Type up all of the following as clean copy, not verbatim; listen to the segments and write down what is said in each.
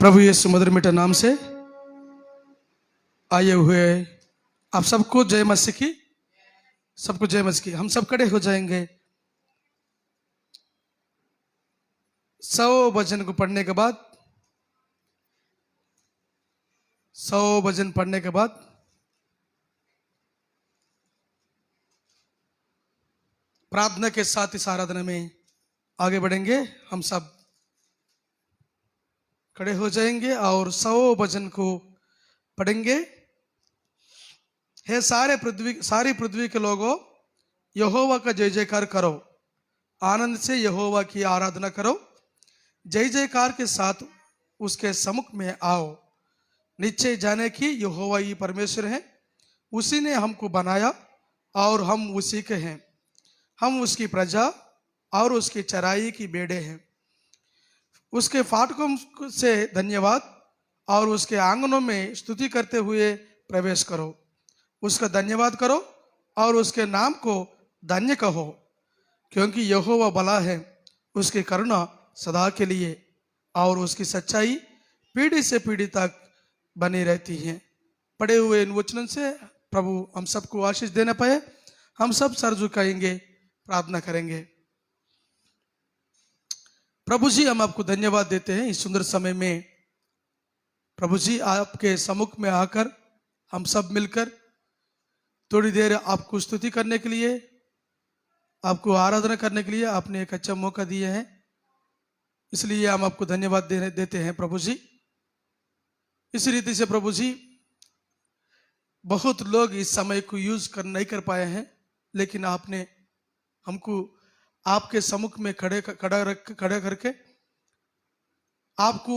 प्रभु यीशु मधुर मीठे नाम से आए हुए आप सबको जय मसीह की। सबको जय मसीह की। हम सब खड़े हो जाएंगे। 100 भजन को पढ़ने के बाद 100 भजन पढ़ने के बाद प्रार्थना के साथ इस आराधना में आगे बढ़ेंगे। हम सब खड़े हो जाएंगे और 100 भजन को पढ़ेंगे। हे सारी पृथ्वी के लोगों, यहोवा का जय जयकार करो, आनंद से यहोवा की आराधना करो, जय जयकार के साथ उसके सम्मुख में आओ। निश्चय जाने कि यहोवा ही परमेश्वर है, उसी ने हमको बनाया और हम उसी के हैं। हम उसकी प्रजा और उसकी चराई की भेड़ें हैं। उसके फाटकों से धन्यवाद और उसके आंगनों में स्तुति करते हुए प्रवेश करो। उसका धन्यवाद करो और उसके नाम को धन्य कहो, क्योंकि यहोवा भला है, उसकी करुणा सदा के लिए और उसकी सच्चाई पीढ़ी से पीढ़ी तक बनी रहती है। पढ़े हुए इन वचनों से प्रभु हम सबको आशीष देना पाए। हम सब सर झुकाएंगे, प्रार्थना करेंगे। प्रभु जी, हम आपको धन्यवाद देते हैं इस सुंदर समय में। प्रभु जी, आपके सम्मुख में आकर हम सब मिलकर थोड़ी देर आपको स्तुति करने के लिए, आपको आराधना करने के लिए आपने एक अच्छा मौका दिया है, इसलिए हम आपको धन्यवाद देते हैं प्रभु जी। इस रीति से प्रभु जी, बहुत लोग इस समय को यूज नहीं कर पाए हैं, लेकिन आपने हमको आपके सम्मुख में खड़े करके आपको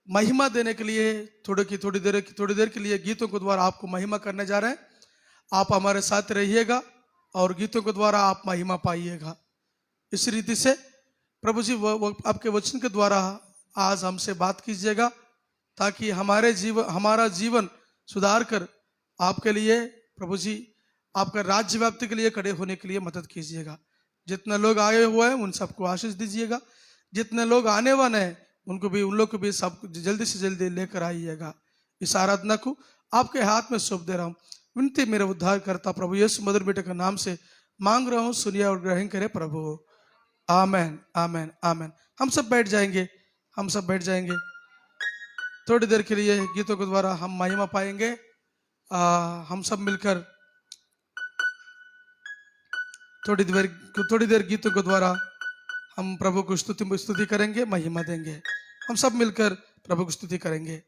महिमा देने के लिए थोड़ी देर के लिए गीतों के द्वारा आपको महिमा करने जा रहे हैं। आप हमारे साथ रहिएगा और गीतों के द्वारा आप महिमा पाइएगा। इस रीति से प्रभु जी वो आपके वचन के द्वारा आज हमसे बात कीजिएगा, ताकि हमारा जीवन सुधार कर आपके लिए प्रभु जी, आपका राज्य व्याप्ति के लिए खड़े होने के लिए मदद कीजिएगा। जितने लोग आए हुए हैं उन सबको आशीष दीजिएगा। जितने लोग आने वाले हैं उन लोग को भी सब जल्दी से जल्दी लेकर आइएगा। इस आराधना को आपके हाथ में सौंप दे रहा हूँ। विनती मेरे उद्धार करता प्रभु यीशु मधुर बेटे के नाम से मांग रहा हूँ, सुनिए और ग्रहण करे प्रभु। आमेन, आमेन, आमेन। हम सब बैठ जाएंगे। हम सब बैठ जाएंगे। थोड़ी देर के लिए गीतों के द्वारा हम महिमा पाएंगे। हम सब मिलकर थोड़ी देर गीतों के द्वारा हम प्रभु को स्तुति करेंगे, महिमा देंगे। हम सब मिलकर प्रभु की स्तुति करेंगे।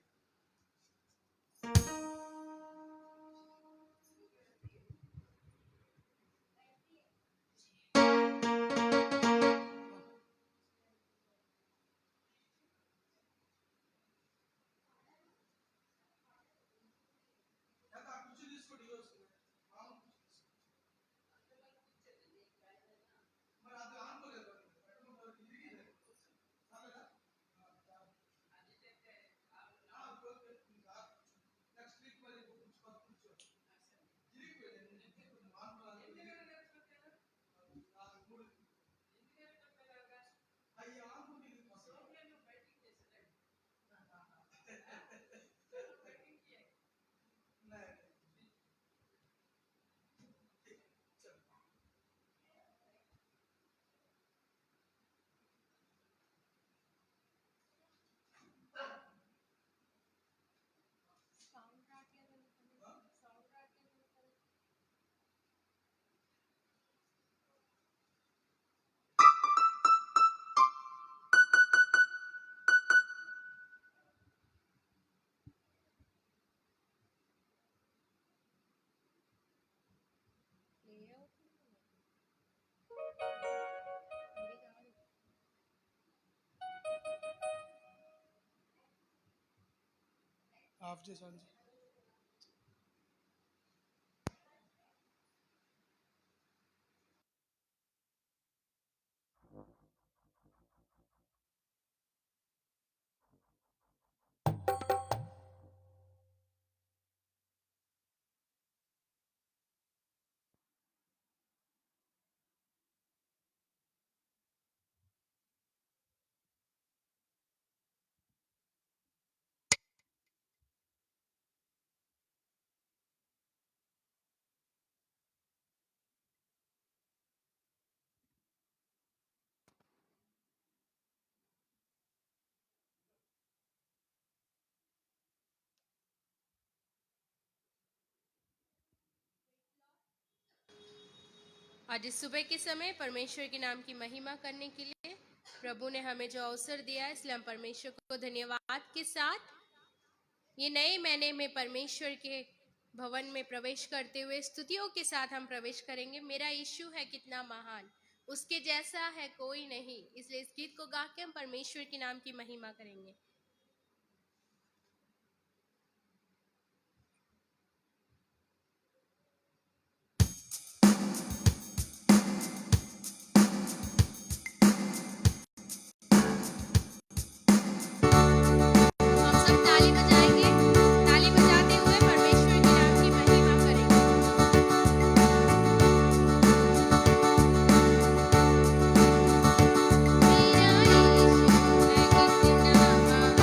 आप जी जी। आज इस सुबह के समय परमेश्वर के नाम की महिमा करने के लिए प्रभु ने हमें जो अवसर दिया है, इसलिए हम परमेश्वर को धन्यवाद के साथ ये नए महीने में परमेश्वर के भवन में प्रवेश करते हुए स्तुतियों के साथ हम प्रवेश करेंगे। मेरा यीशु है कितना महान, उसके जैसा है कोई नहीं। इसलिए इस गीत को गा के हम परमेश्वर के नाम की महिमा करेंगे। हम सब ताली बजाएंगे, ताली बजाते हुए परमेश्वर के नाम की महिमा करेंगे। मेरा यीशु है कितना महान,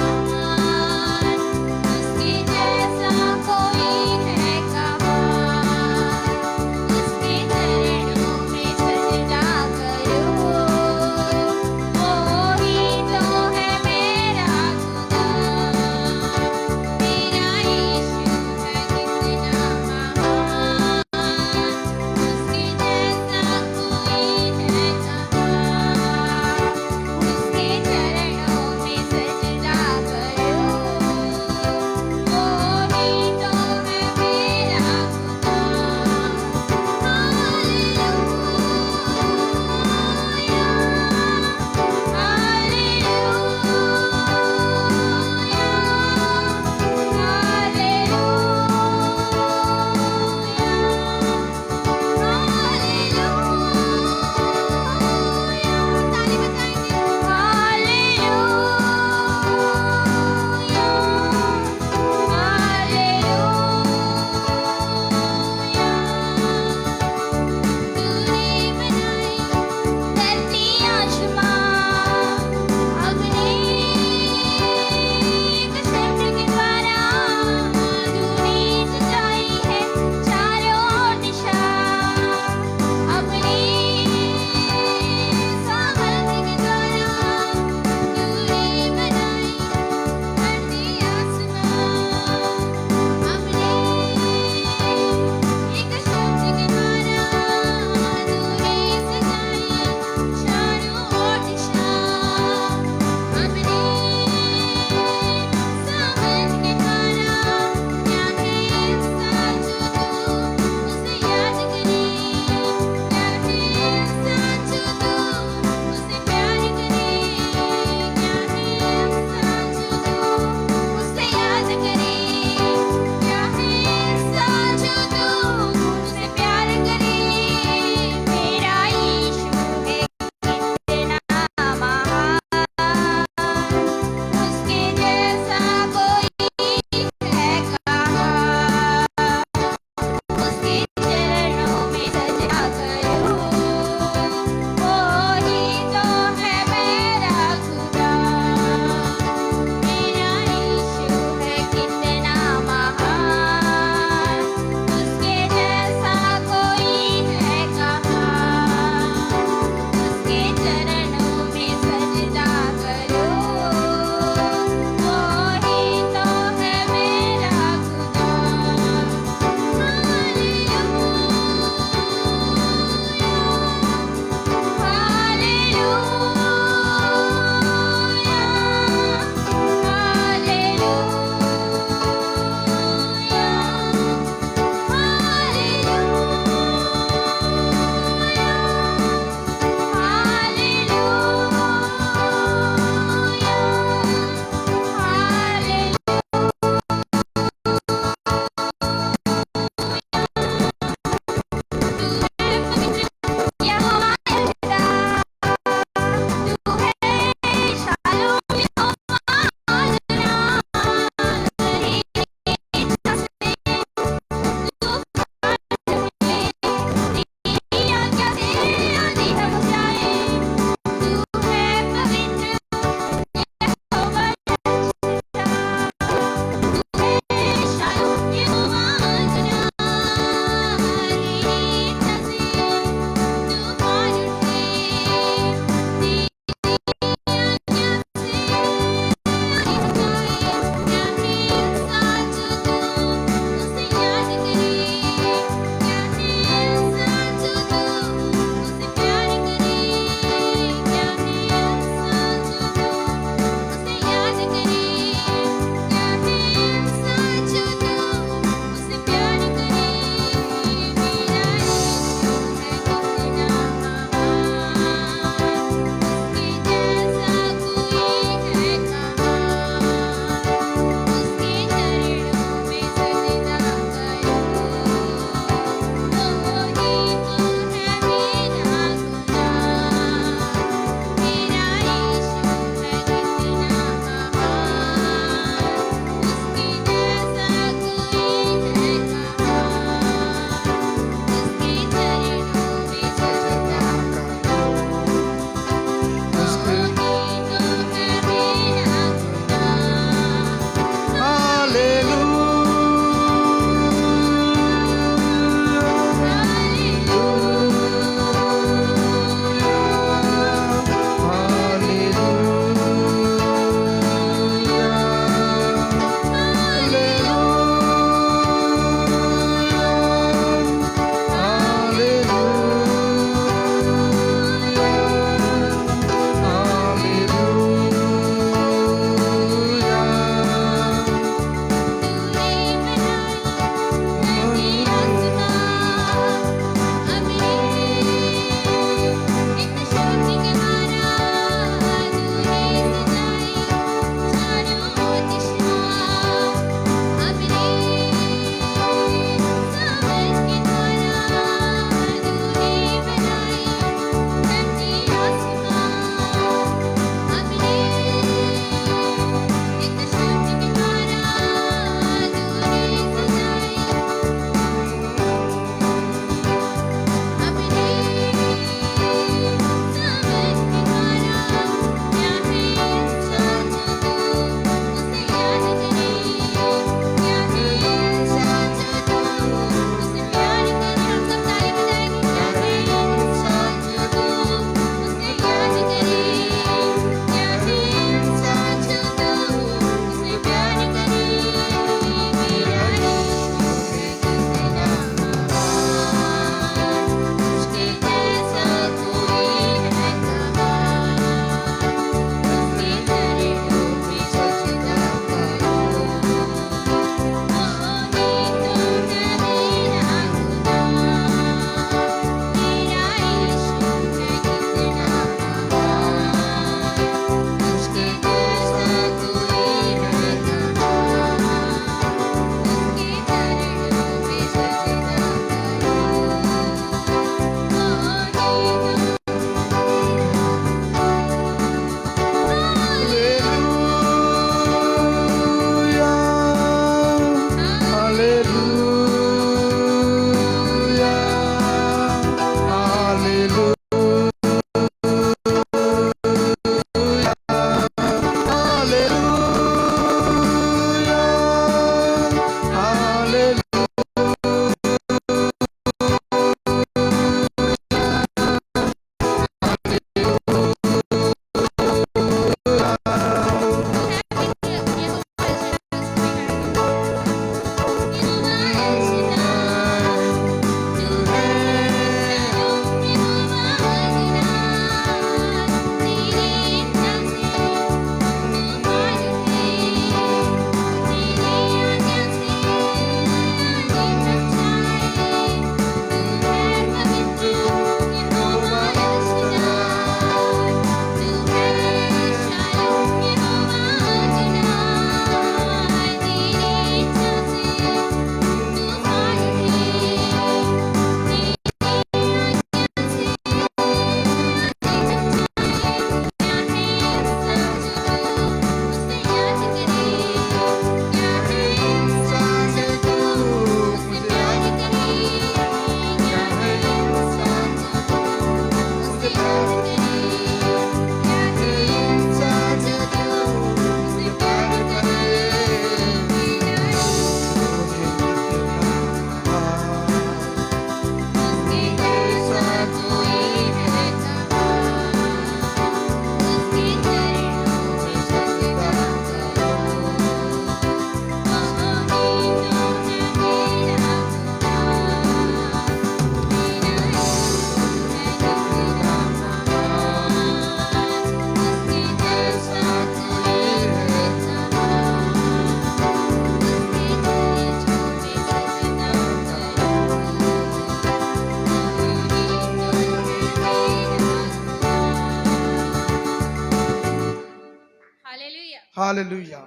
हालेलुया। हालेलुया।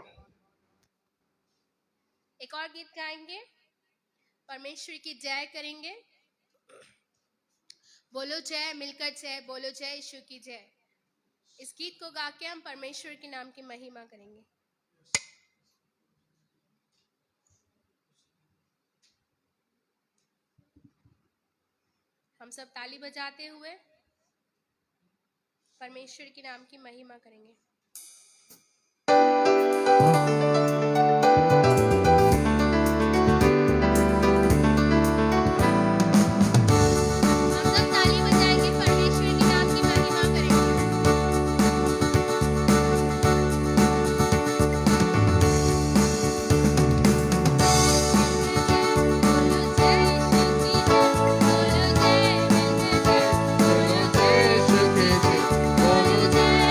एक और गीत गाएंगे, परमेश्वर की जय करेंगे। बोलो जय, मिलकर जय, बोलो जय यीशु की जय। इस गीत को गा के हम परमेश्वर के नाम की महिमा करेंगे। हम सब ताली बजाते हुए परमेश्वर के नाम की महिमा करेंगे। हम सब ताली बजाएंगे, परमेश्वर के नाम की महिमा करेंगे। बोलो जय यीशु की जय, बोलो जय, बोलो जय यीशु की जय, बोलो जय,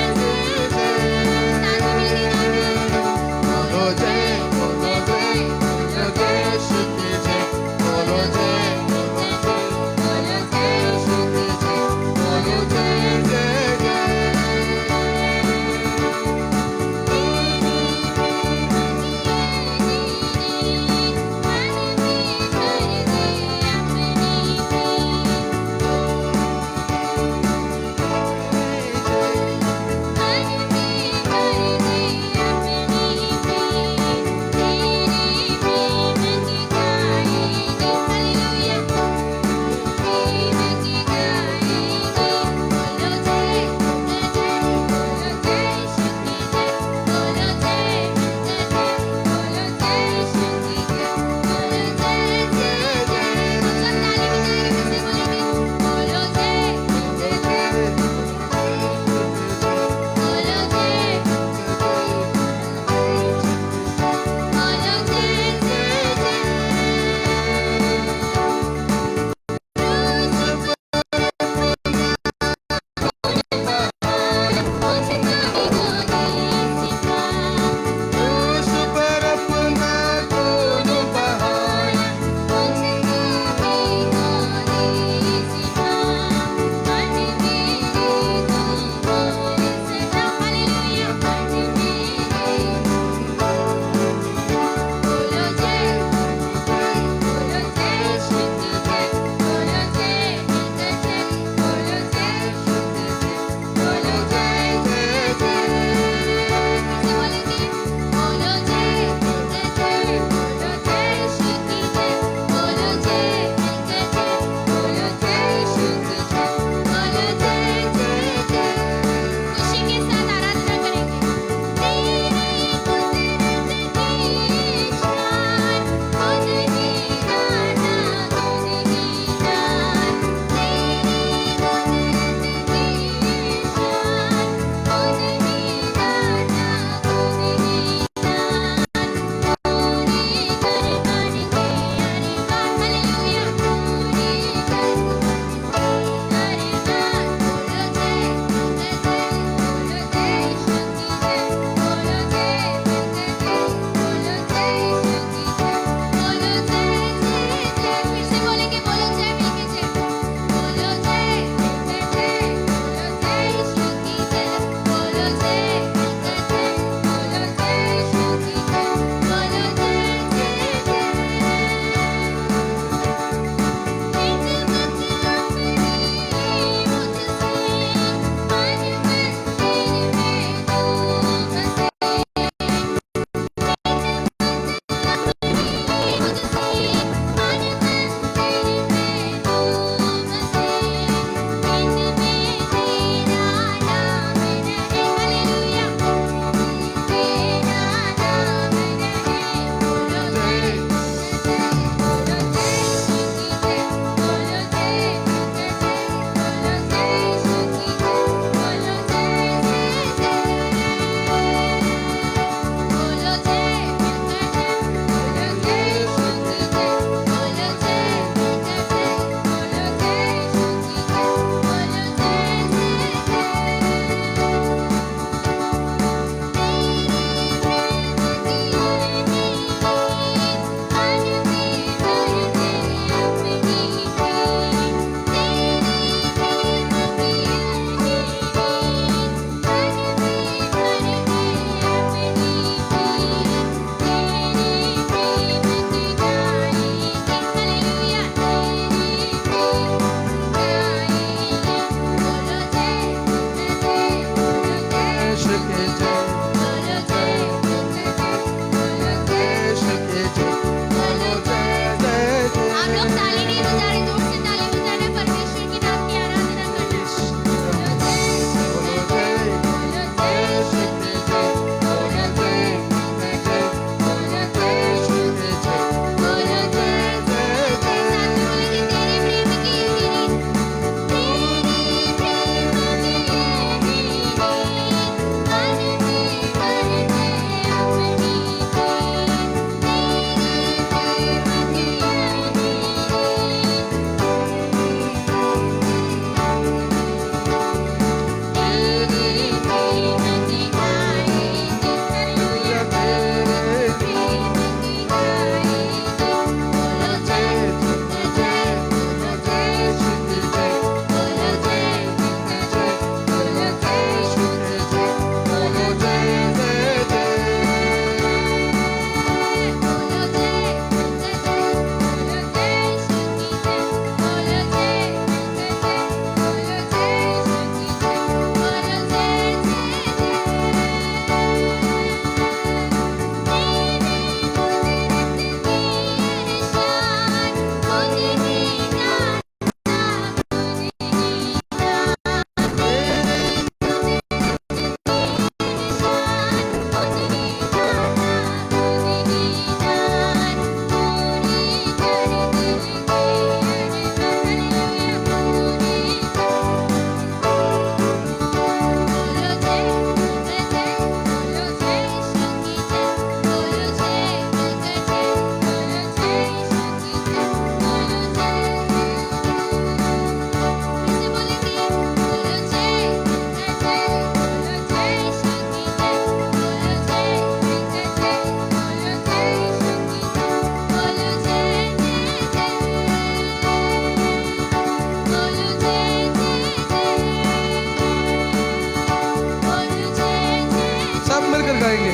मिलकर गाएंगे।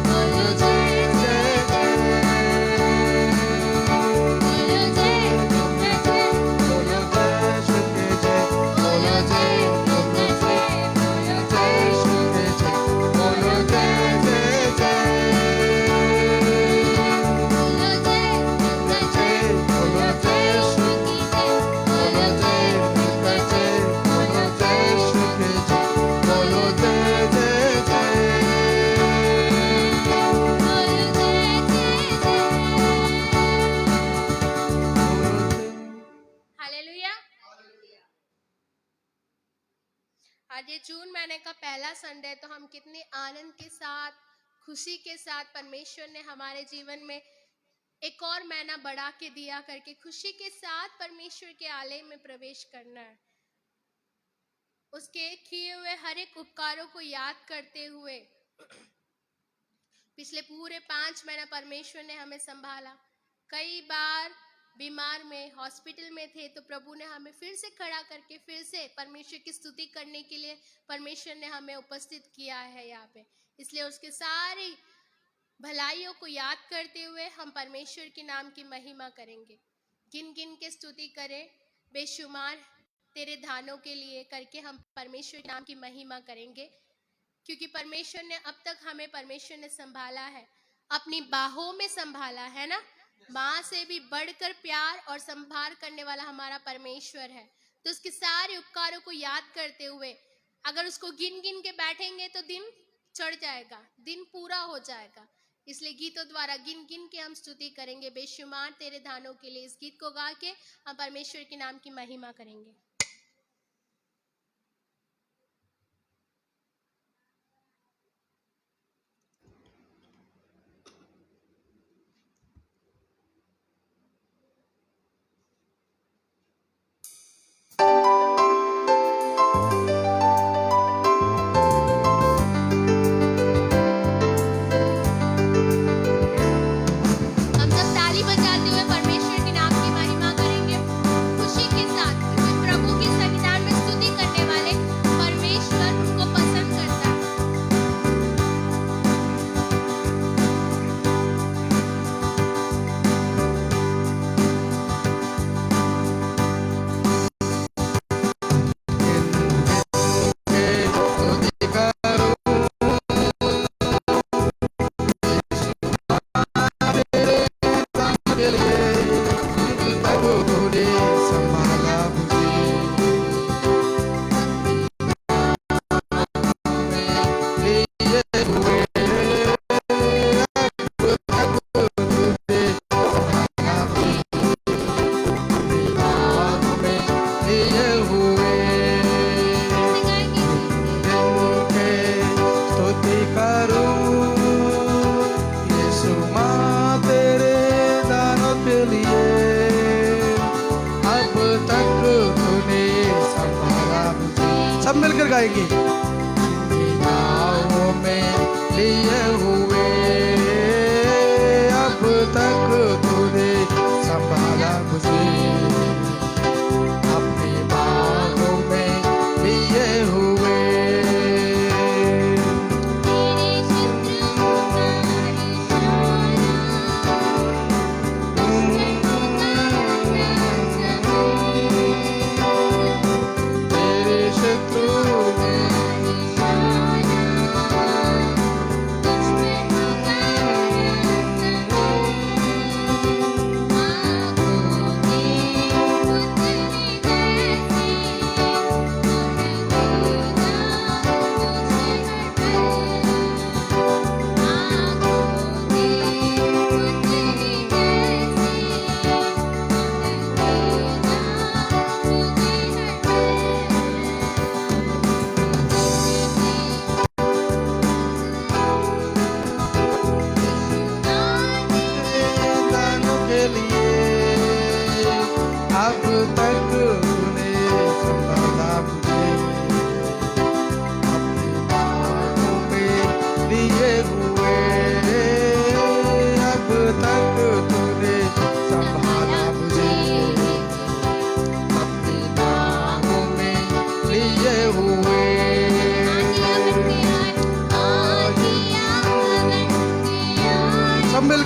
बोलो जय जय बोलो जय के जय, बोलो जय के जय, बोलो जय जय जय, बोलो जय जय, बोलो जय बोलो जय के जय, बोलो जय के जय, बोलो जय जय जय। हालेलुया। आज ये जून महीने का पहला संडे, तो हम कितने आनंद के साथ, खुशी के साथ परमेश्वर ने हमारे जीवन में एक और महीना बढ़ा के दिया करके खुशी के साथ परमेश्वर के आलय में प्रवेश करना है। उसके किए हुए हर एक उपकारों को याद करते हुए पिछले पूरे 5 महीना परमेश्वर ने हमें संभाला। कई बार बीमार में हॉस्पिटल में थे, तो प्रभु ने हमें फिर से खड़ा करके फिर से परमेश्वर की स्तुति करने के लिए परमेश्वर ने हमें उपस्थित किया है यहाँ पे। इसलिए उसके सारी भलाइयों को याद करते हुए हम परमेश्वर के नाम की महिमा करेंगे। गिन गिन के स्तुति करें, बेशुमार तेरे दानों के लिए करके हम परमेश्वर के नाम की महिमा करेंगे, क्योंकि परमेश्वर ने अब तक हमें परमेश्वर ने संभाला है, अपनी बाहों में संभाला है ना। माँ से भी बढ़कर प्यार और संभाल करने वाला हमारा परमेश्वर है। तो उसके सारे उपकारों को याद करते हुए अगर उसको गिन गिन के बैठेंगे तो दिन चढ़ जाएगा, दिन पूरा हो जाएगा। इसलिए गीतों द्वारा गिन गिन के हम स्तुति करेंगे, बेशुमार तेरे दानों के लिए। इस गीत को गा के हम परमेश्वर के नाम की महिमा करेंगे। हम सब ताली बजाते हुए परमेश्वर के नाम की महिमा करेंगे खुशी के साथ, क्योंकि प्रभु की संविधान में स्तुति करने वाले परमेश्वर उनको पसंद करता है। सब मिलकर गाएंगे। नावों में लिए हुए अब तक तूने संभाला मुझे, अपनी बाहों में लिए हुए। तेरे शत्रु ने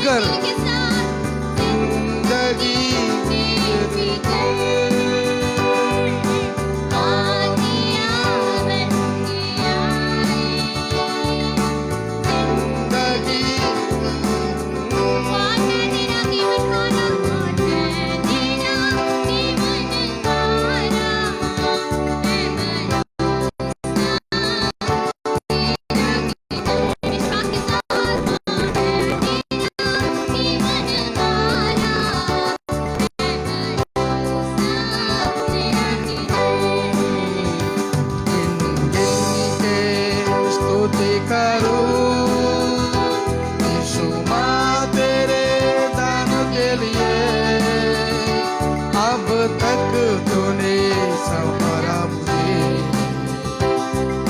फिकर के साथ जिंदगी स्तुति करूं यीशु मां तेरे दान के लिए अब तक तूने संभाला मुझे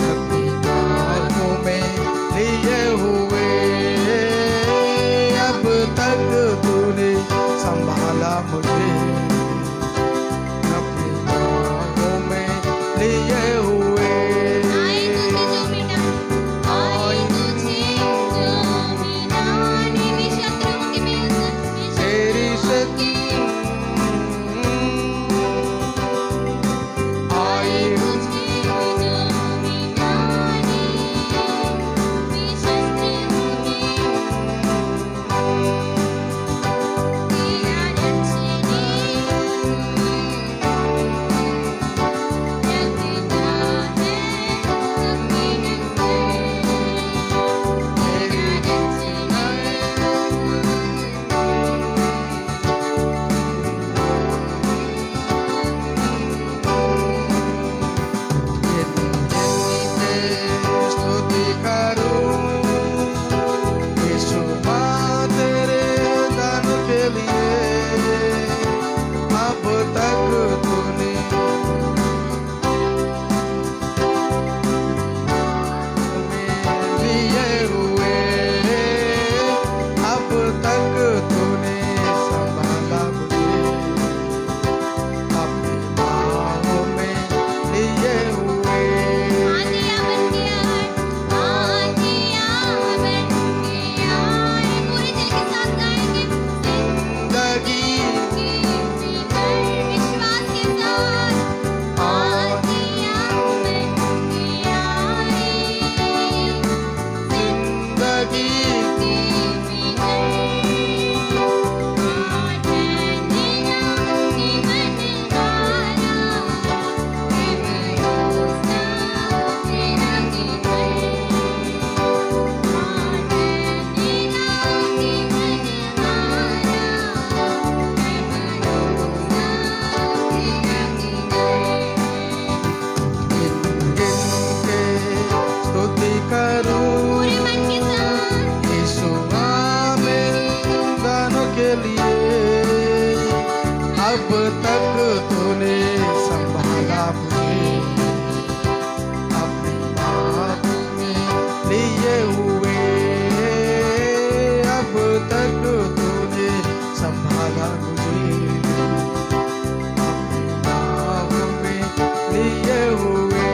अपनी बाहों में लिए हुए अब तक तूने संभाला मुझे अपनी बाहों में लिए हुए तेरी शक्ति आई स्तुति करूं यीशु मां तेरे दान के लिए अब तक तूने लिए हुए अब तक तूने संभाला मुझे अपनी बाहों में लिए हुए स्तुति करूं यीशु मां मेरे दानों के लिए अब तक तूने संभाला मुझे अपनी बाहों में लिए हुए अब तक तूने संभाला मुझे अपनी बाहों में लिए हुए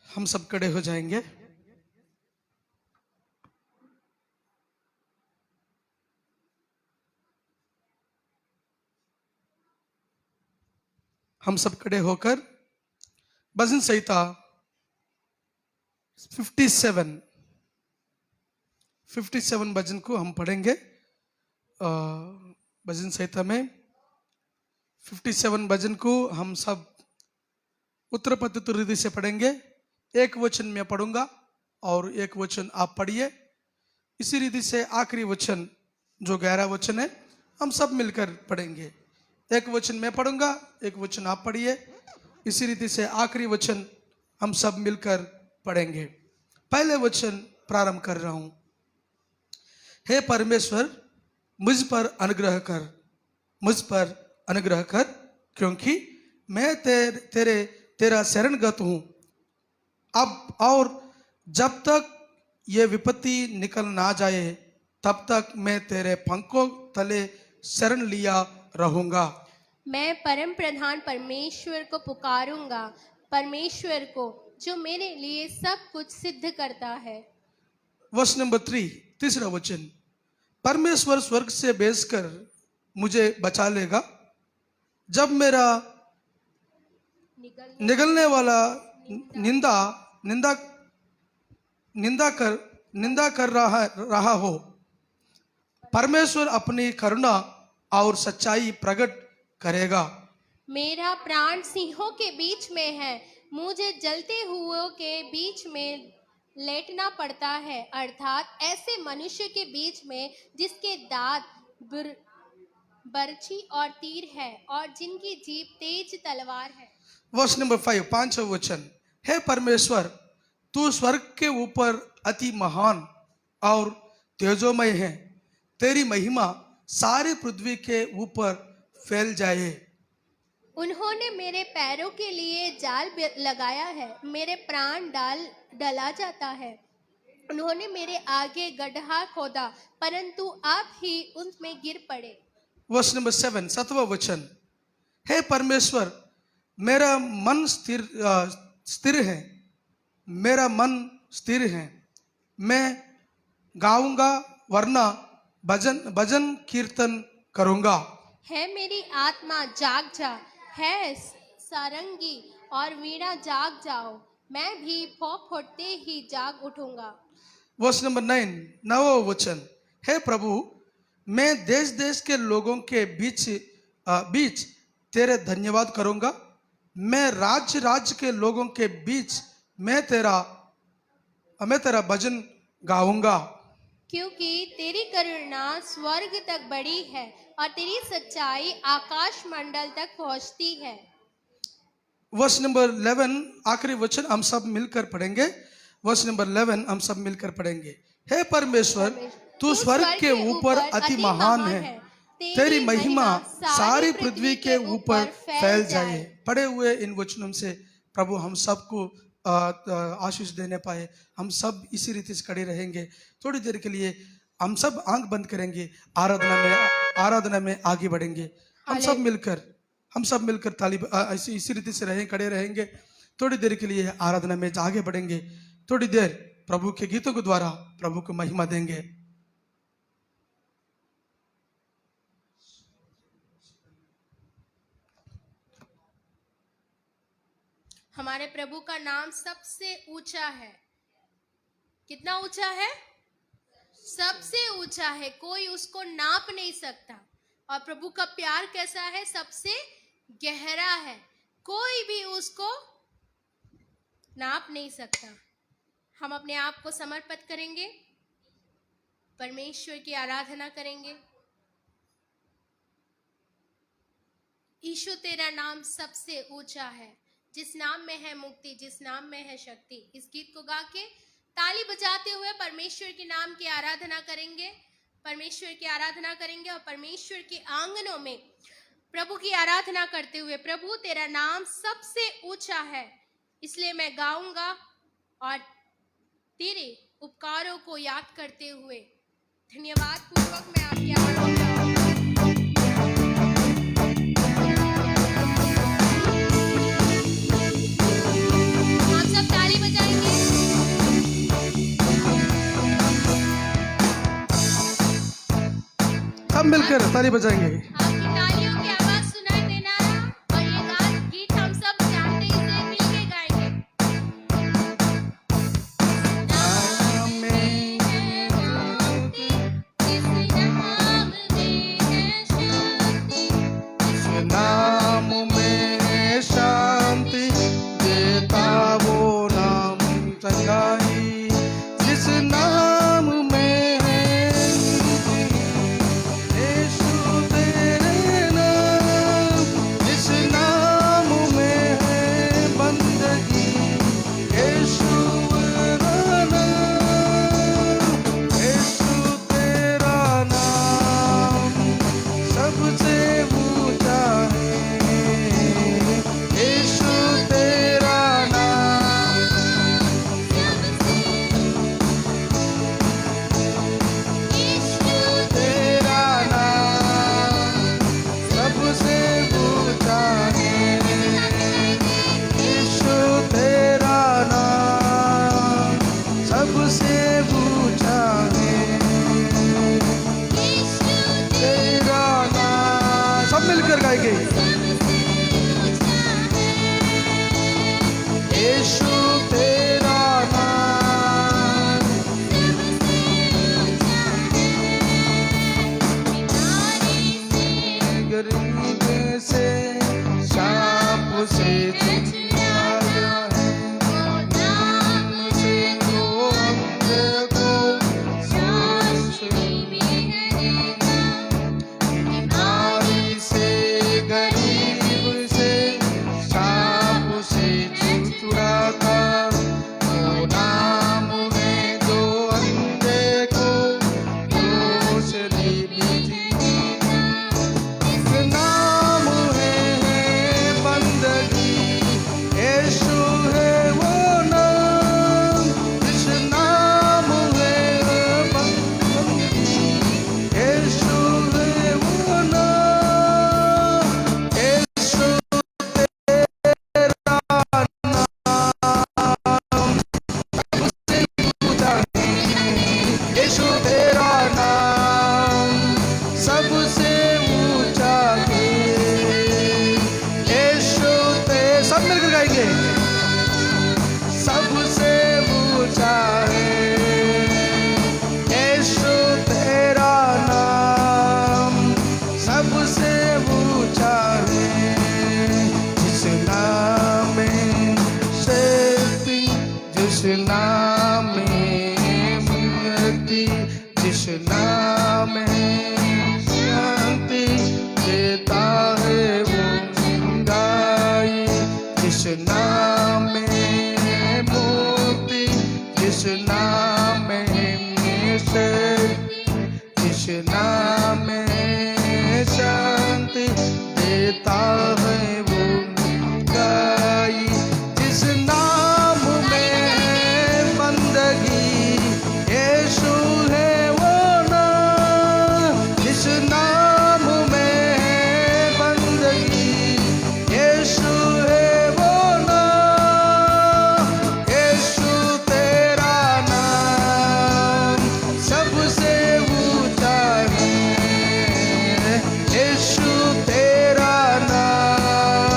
हम सब खड़े हो जाएंगे। हम सब खड़े होकर भजन संहिता 57 भजन को हम पढ़ेंगे। भजन संहिता में 57 भजन को हम सब उत्तर पद्धति रीति से पढ़ेंगे। एक वचन मैं पढ़ूंगा और एक वचन आप पढ़िए। इसी रीति से आखिरी वचन जो 11 वचन है हम सब मिलकर पढ़ेंगे। एक वचन मैं पढ़ूंगा, एक वचन आप पढ़िए। इसी रीति से आखिरी वचन हम सब मिलकर पढ़ेंगे। पहले वचन प्रारंभ कर रहा हूं। हे परमेश्वर, मुझ पर अनुग्रह कर, मुझ पर अनुग्रह कर, क्योंकि मैं तेरा शरणगत हूं। अब और जब तक ये विपत्ति निकल ना जाए तब तक मैं तेरे पंखों तले शरण लिया रहूंगा। मैं परम प्रधान परमेश्वर को पुकारूंगा, परमेश्वर को जो मेरे लिए सब कुछ सिद्ध करता है। वर्ष नंबर 3, तीसरा वचन। परमेश्वर स्वर्ग से भेजकर मुझे बचा लेगा। जब मेरा निगलने वाला निंदा कर रहा हो, परमेश्वर अपनी करुणा और सच्चाई प्रकट करेगा। मेरा प्राण सिंहों के बीच में है, मुझे जलते हुओं के बीच में लेटना पड़ता है, अर्थात ऐसे मनुष्य के बीच में जिसके दांत बर्छी और तीर है और जिनकी जीभ तेज तलवार है। वर्ष नंबर 5, पांचवा वचन। हे परमेश्वर, तू स्वर्ग के ऊपर अति महान और तेजोमय है। तेरी महिमा सारी पृथ्वी के ऊपर फैल जाए। उन्होंने मेरे पैरों के लिए जाल लगाया है, मेरे प्राण डला जाता है। उन्होंने मेरे आगे गड्ढा खोदा, परंतु आप ही उनमें गिर पड़े। वर्ष नंबर 7, सातवां वचन। हे परमेश्वर, मेरा मन स्थिर है, मेरा मन स्थिर है। मैं गाऊंगा वरना भजन कीर्तन करूंगा। है मेरी आत्मा जाग जा, है सारंगी और वीणा जाग जाओ, मैं भी फौटते ही जाग उठूंगा। वर्ष नंबर 9, नौवां वचन। हे प्रभु, मैं देश देश के लोगों के बीच तेरे धन्यवाद करूंगा। मैं राज्य के लोगों के बीच मैं तेरा भजन गाऊंगा। क्योंकि तेरी करुणा स्वर्ग तक बढ़ी है और तेरी सच्चाई आकाश मंडल तक पहुंचती है। वर्ष नंबर 11, आखिरी वचन हम सब मिलकर पढ़ेंगे। वर्ष नंबर 11 हम सब मिलकर पढ़ेंगे। हे परमेश्वर, तू स्वर्ग के ऊपर अति महान है, तेरी महिमा सारी पृथ्वी के ऊपर फैल जाए। पढ़े हुए इन वचनों से प्रभु हम सबको आशीष देने पाए। हम सब इसी रीति से खड़े रहेंगे। थोड़ी देर के लिए हम सब आंख बंद करेंगे, आराधना में आगे बढ़ेंगे। हम सब मिलकर ताली इसी रीति से खड़े रहेंगे। थोड़ी देर के लिए आराधना में आगे बढ़ेंगे। थोड़ी देर प्रभु के गीतों के द्वारा प्रभु को महिमा देंगे। हमारे प्रभु का नाम सबसे ऊंचा है। कितना ऊंचा है? सबसे ऊंचा है, कोई उसको नाप नहीं सकता। और प्रभु का प्यार कैसा है? सबसे गहरा है, कोई भी उसको नाप नहीं सकता। हम अपने आप को समर्पित करेंगे, परमेश्वर की आराधना करेंगे। यीशु, तेरा नाम सबसे ऊंचा है, जिस नाम में है मुक्ति, जिस नाम में है शक्ति। इस गीत को गा के ताली बजाते हुए परमेश्वर के नाम की आराधना करेंगे, परमेश्वर की आराधना करेंगे और परमेश्वर के आंगनों में प्रभु की आराधना करते हुए, प्रभु तेरा नाम सबसे ऊंचा है, इसलिए मैं गाऊंगा और तेरे उपकारों को याद करते हुए धन्यवाद पूर्वक मैं आपके आगे हम सब ताली बजाएंगे। सब मिलकर ताली बजाएंगे। आपकी तालियों की आवाज सुनाई देना और ये गीत हम सब जानते ही से मिलके गाएंगे। नाम में है मुक्ति, इस नाम में है शांति, इस नाम में शांति देता वो नाम चंगाई। जिस नाम में है यीशु तेरे नाम, जिस नाम में है बंदगी यीशु तेरा नाम, यीशु तेरा नाम सबसे ऊंचा है। यीशु तेरा नाम, यीशु तेरा नाम सबसे ऊंचा है। यीशु तेरा नाम सबसे ऊंचा है। तेरा नाम सब मिलकर गाएंगे। यीशु तेरा नाम गरीब से सांप से छुड़ाया है। नाम से वो अंधे को रोशनी बीमारी से गरीब से सांप से छुड़ाता वो नाम है जो अंधे को रोशनी बीती। इस नाम है बंदगी यीशु है वो नाम। इस नाम है बंदगी यीशु है वो नाम। यीशु तेरा नाम सबसे ऊंचा है। यीशु तेरा नाम सबसे ऊंचा है। यीशु ते सब मिलकर गाएंगे। सबसे ऊंचा है यीशु तेरा नाम सबसे ऊंचा है। जिस नाम में शक्ति, जिस नाम में मुक्ति, जिस नाम में शांति देता है वो चंगाई। जिस नाम में मुक्ति, जिस नाम में शक्ति, जिस नाम में शांति देता है वो चंगाई। जिस नाम में बंदगी यीशु है वो नाम। जिस नाम में बंदगी यीशु है वो नाम। यीशु तेरा नाम सबसे ऊंचा है। यीशु तेरा नाम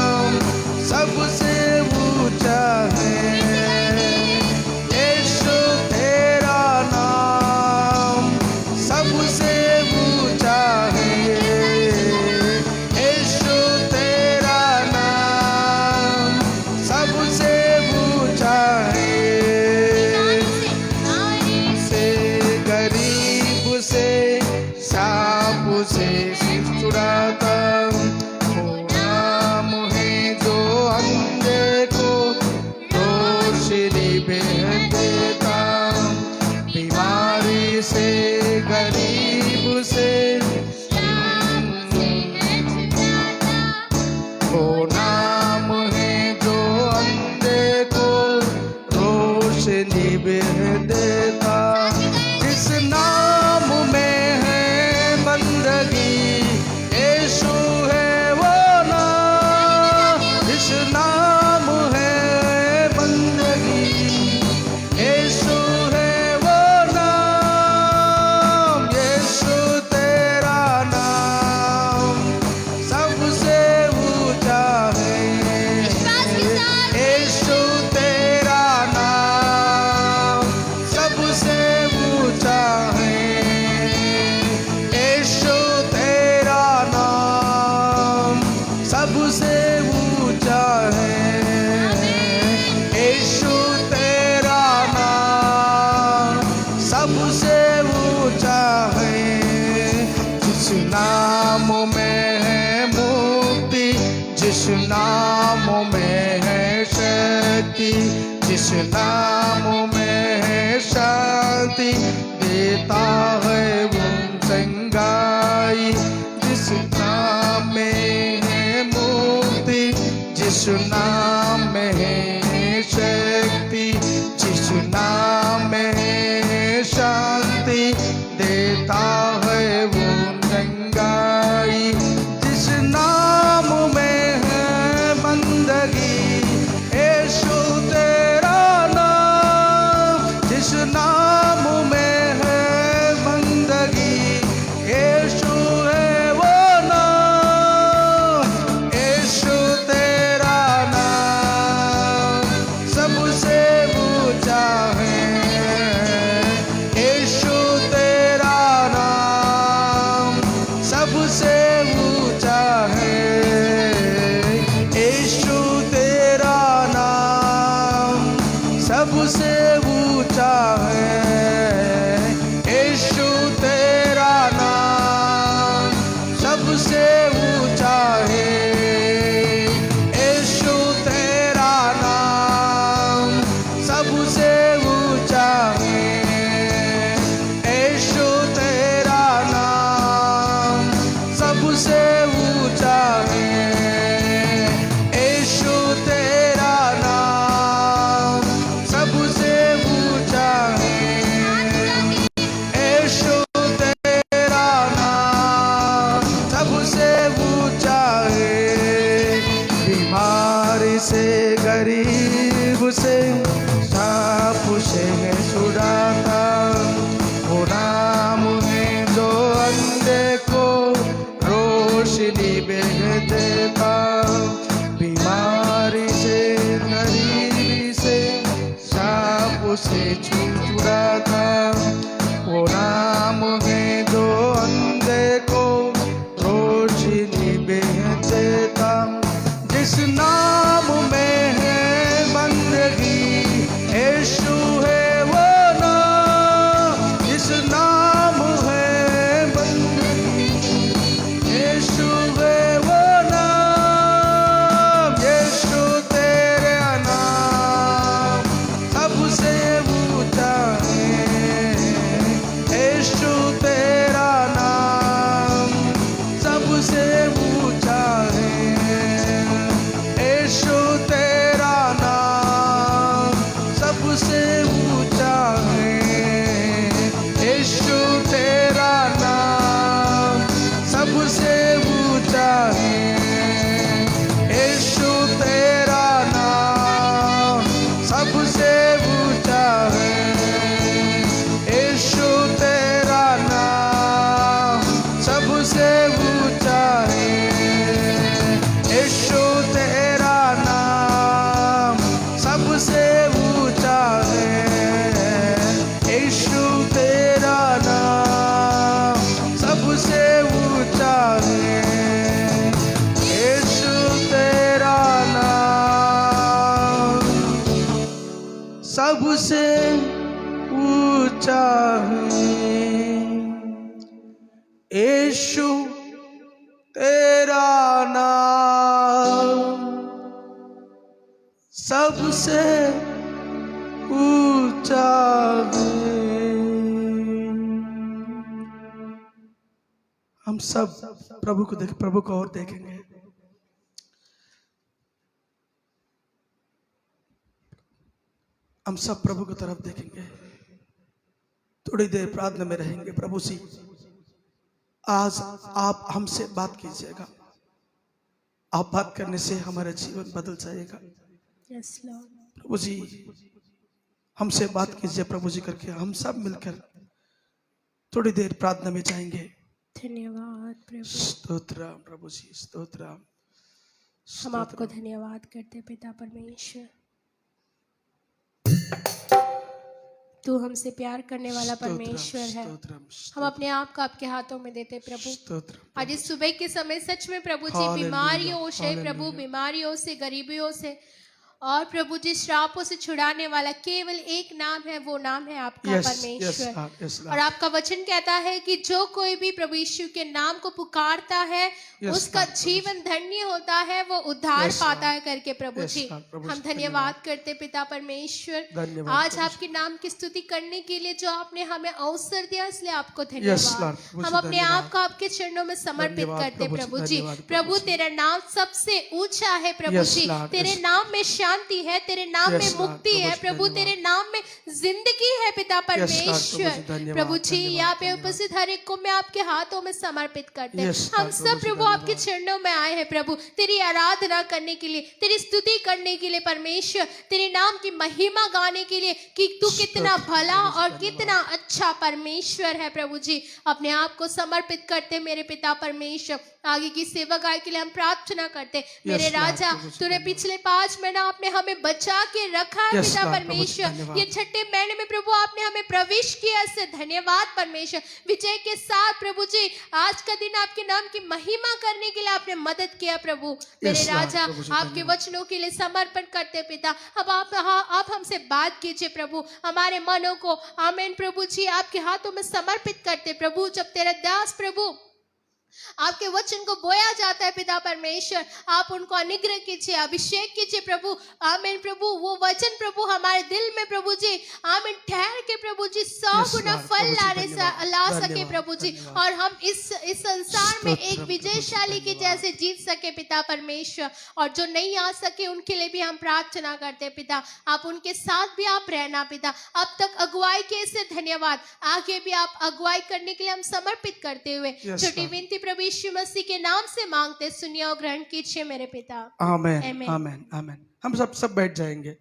जिस नाम में है शक्ति, जिस नाम में है शांति, देता है वो संगाई। जिस नाम में है मुक्ति, जिस नाम में है शक्ति, जिस नाम में है शांति, देता है वो संगाई। जिस नाम में है बंदगी, यीशु तेरा नाम। जिस नाम में है बंदगी, यीशु है वो नाम। यीशु तेरा नाम सबसे ऊंचा है। यीशु तेरा नाम सबसे ऊंचा है। यीशु तेरा नाम सबसे ऊंचा है। यीशु तेरा नाम सबसे ऊंचा है। यीशु तेरा नाम सबसे ऊंचा है। यीशु तेरा नाम सबसे ऊंचा है। यीशु तेरा नाम सबसे ऊंचा है। यीशु तेरा नाम सबसे ऊंचा है। बीमारी से, गरीब से, सांप से है छुड़ाता। वो नाम है जो अंधे को रोशनी में देता। बीमारी से, गरीबी से, सांप से छुड़ाता। वो नाम है जो अंधे को रोशनी में देता। जिस नाम में है बंदगी, यीशु है वो नाम। जिस नाम है बंदगी, यीशु है वो नाम। यीशु तेरा नाम सबसे ऊंचा है। यीशु तेरा नाम सबसे ऊंचा है। यीशु तेरा नाम सबसे ऊंचा है। यीशु तेरा नाम सबसे ऊंचा है। यीशु तेरा नाम सबसे ऊंचा है। यीशु तेरा नाम सबसे ऊंचा है। यीशु तेरा नाम सबसे ऊंचा है। यीशु तेरा नाम सबसे ऊंचा है। यीशु तेरा नाम सबसे ऊंचा है। यीशु तेरा नाम सबसे ऊंचा है। हम सब प्रभु को देख, प्रभु को और देखेंगे। हम सब प्रभु की तरफ देखेंगे। थोड़ी देर प्रार्थना में रहेंगे। प्रभु जी, आज आप हमसे बात कीजिएगा। आप बात करने से हमारा जीवन बदल जाएगा। Yes Lord. प्रभु जी, हमसे बात कीजिए प्रभु जी करके। हम सब मिलकर थोड़ी देर प्रार्थना में जाएंगे। धन्यवाद प्रभु। स्तोत्रम प्रभु जी, स्तोत्रम। हम आपको धन्यवाद करते पिता परमेश्वर। तू हमसे प्यार करने वाला परमेश्वर है। हम अपने आप को आपके हाथों में देते प्रभु। आज इस सुबह के समय सच में प्रभु जी बीमारियों से, प्रभु बीमारियों से, गरीबियों से और प्रभु जी श्रापों से छुड़ाने वाला केवल एक नाम है, वो नाम है आपका यस परमेश्वर। लॉर्ड, यस और लॉर्ड, आपका वचन कहता है कि जो कोई भी प्रभु यीशु के नाम को पुकारता है Yes, उसका Lord, प्रभु जीवन धन्य होता है, वो उद्धार Yes, पाता Lord. है करके प्रभु Yes, जी Lord, प्रभु हम जी, धन्यवाद करते पिता परमेश्वर। धन्यवाद आज प्रभु जी। आपके नाम की स्तुति करने के लिए जो आपने हमें अवसर दिया, इसलिए आपको Yes, धन्यवाद। Lord, प्रभु हम जी, अपने धन्यवाद। आप को आपके चरणों में समर्पित धन्यवाद करते प्रभु जी, प्रभु जी। धन्यवाद प्रभु प्रभु जी। तेरा नाम सबसे ऊंचा है प्रभु Yes, जी। Lord, तेरे yes. नाम में शांति है, तेरे नाम Yes, में Lord, मुक्ति प्रभु है जी, प्रभु, धन्यवाद। तेरे नाम में जिंदगी है पिता Lord, प्रभु परमेश्वर। जी, धन्यवाद, प्रभु जी धन्यवाद, यहाँ पे धन्यवाद। उपस्थित हर एक को मैं आपके हाथों में समर्पित करते हैं। Yes, हम Lord, सब प्रभु जी, प्रभु आपके धन्यवाद। चरणों में आए हैं प्रभु, तेरी आराधना करने के लिए, तेरी स्तुति करने के लिए परमेश्वर, तेरे नाम की महिमा गाने के लिए कि तू कितना स्तोत्र, भला प्रभु जी, और धन्यवाद। कितना अच्छा परमेश्वर है प्रभु जी। अपने आप को समर्पित करते मेरे पिता परमेश्वर। आगे की सेवकाई के लिए हम प्रार्थना करते मेरे Lord, राजा, प्रभु जी, तूने धन्यवाद। पिछले 5 महीना आपने हमें बचा के रखा है Yes, पिता Lord, प्रभु जी, परमेश्वर। धन्यवाद। ये छठे महीने में प्रभु आपने हमें प्रवेश किया, इससे धन्यवाद परमेश्वर। विजय के साथ प्रभु जी आज का दिन आपके नाम की महिमा करने के लिए आपने मदद किया प्रभु। मेरे Yes, Lord, राजा प्रभु जी, आपके धन्यवाद। वचनों के लिए समर्पण करते पिता। अब आप हमसे बात कीजिए प्रभु, हमारे मनों को आमीन प्रभु जी आपके हाथों में समर्पित करते प्रभु। जब तेरा दास प्रभु आपके वचन को बोया जाता है पिता परमेश्वर, आप उनको अनुग्रह कीजिए, अभिषेक कीजिए प्रभु। आमीन प्रभु, वो वचन प्रभु हमारे दिल में प्रभु जी आमीन ठहर के प्रभु जी 100 Yes, गुना Lord, फल प्रभु जी, लाने धन्यवाद, ला सके धन्यवाद, प्रभु जी, धन्यवाद। और हम इस संसार में स्तोत्र, एक प्रभु जी, विजयशाली के धन्यवाद। जैसे जीत सके पिता परमेश्वर। और जो नहीं आ सके उनके लिए भी हम प्रार्थना करते पिता, आप उनके साथ भी आप रहना पिता। अब तक अगुवाई के से धन्यवाद, आगे भी आप अगुवाई करने के लिए हम समर्पित करते हुए Yes, छोटी Lord. विनती प्रभु यीशु मसीह के नाम से मांगते, सुनिए और ग्रहण कीजिए मेरे पिता। आमेन, आमेन। आमेन, आमेन। हम सब बैठ जाएंगे।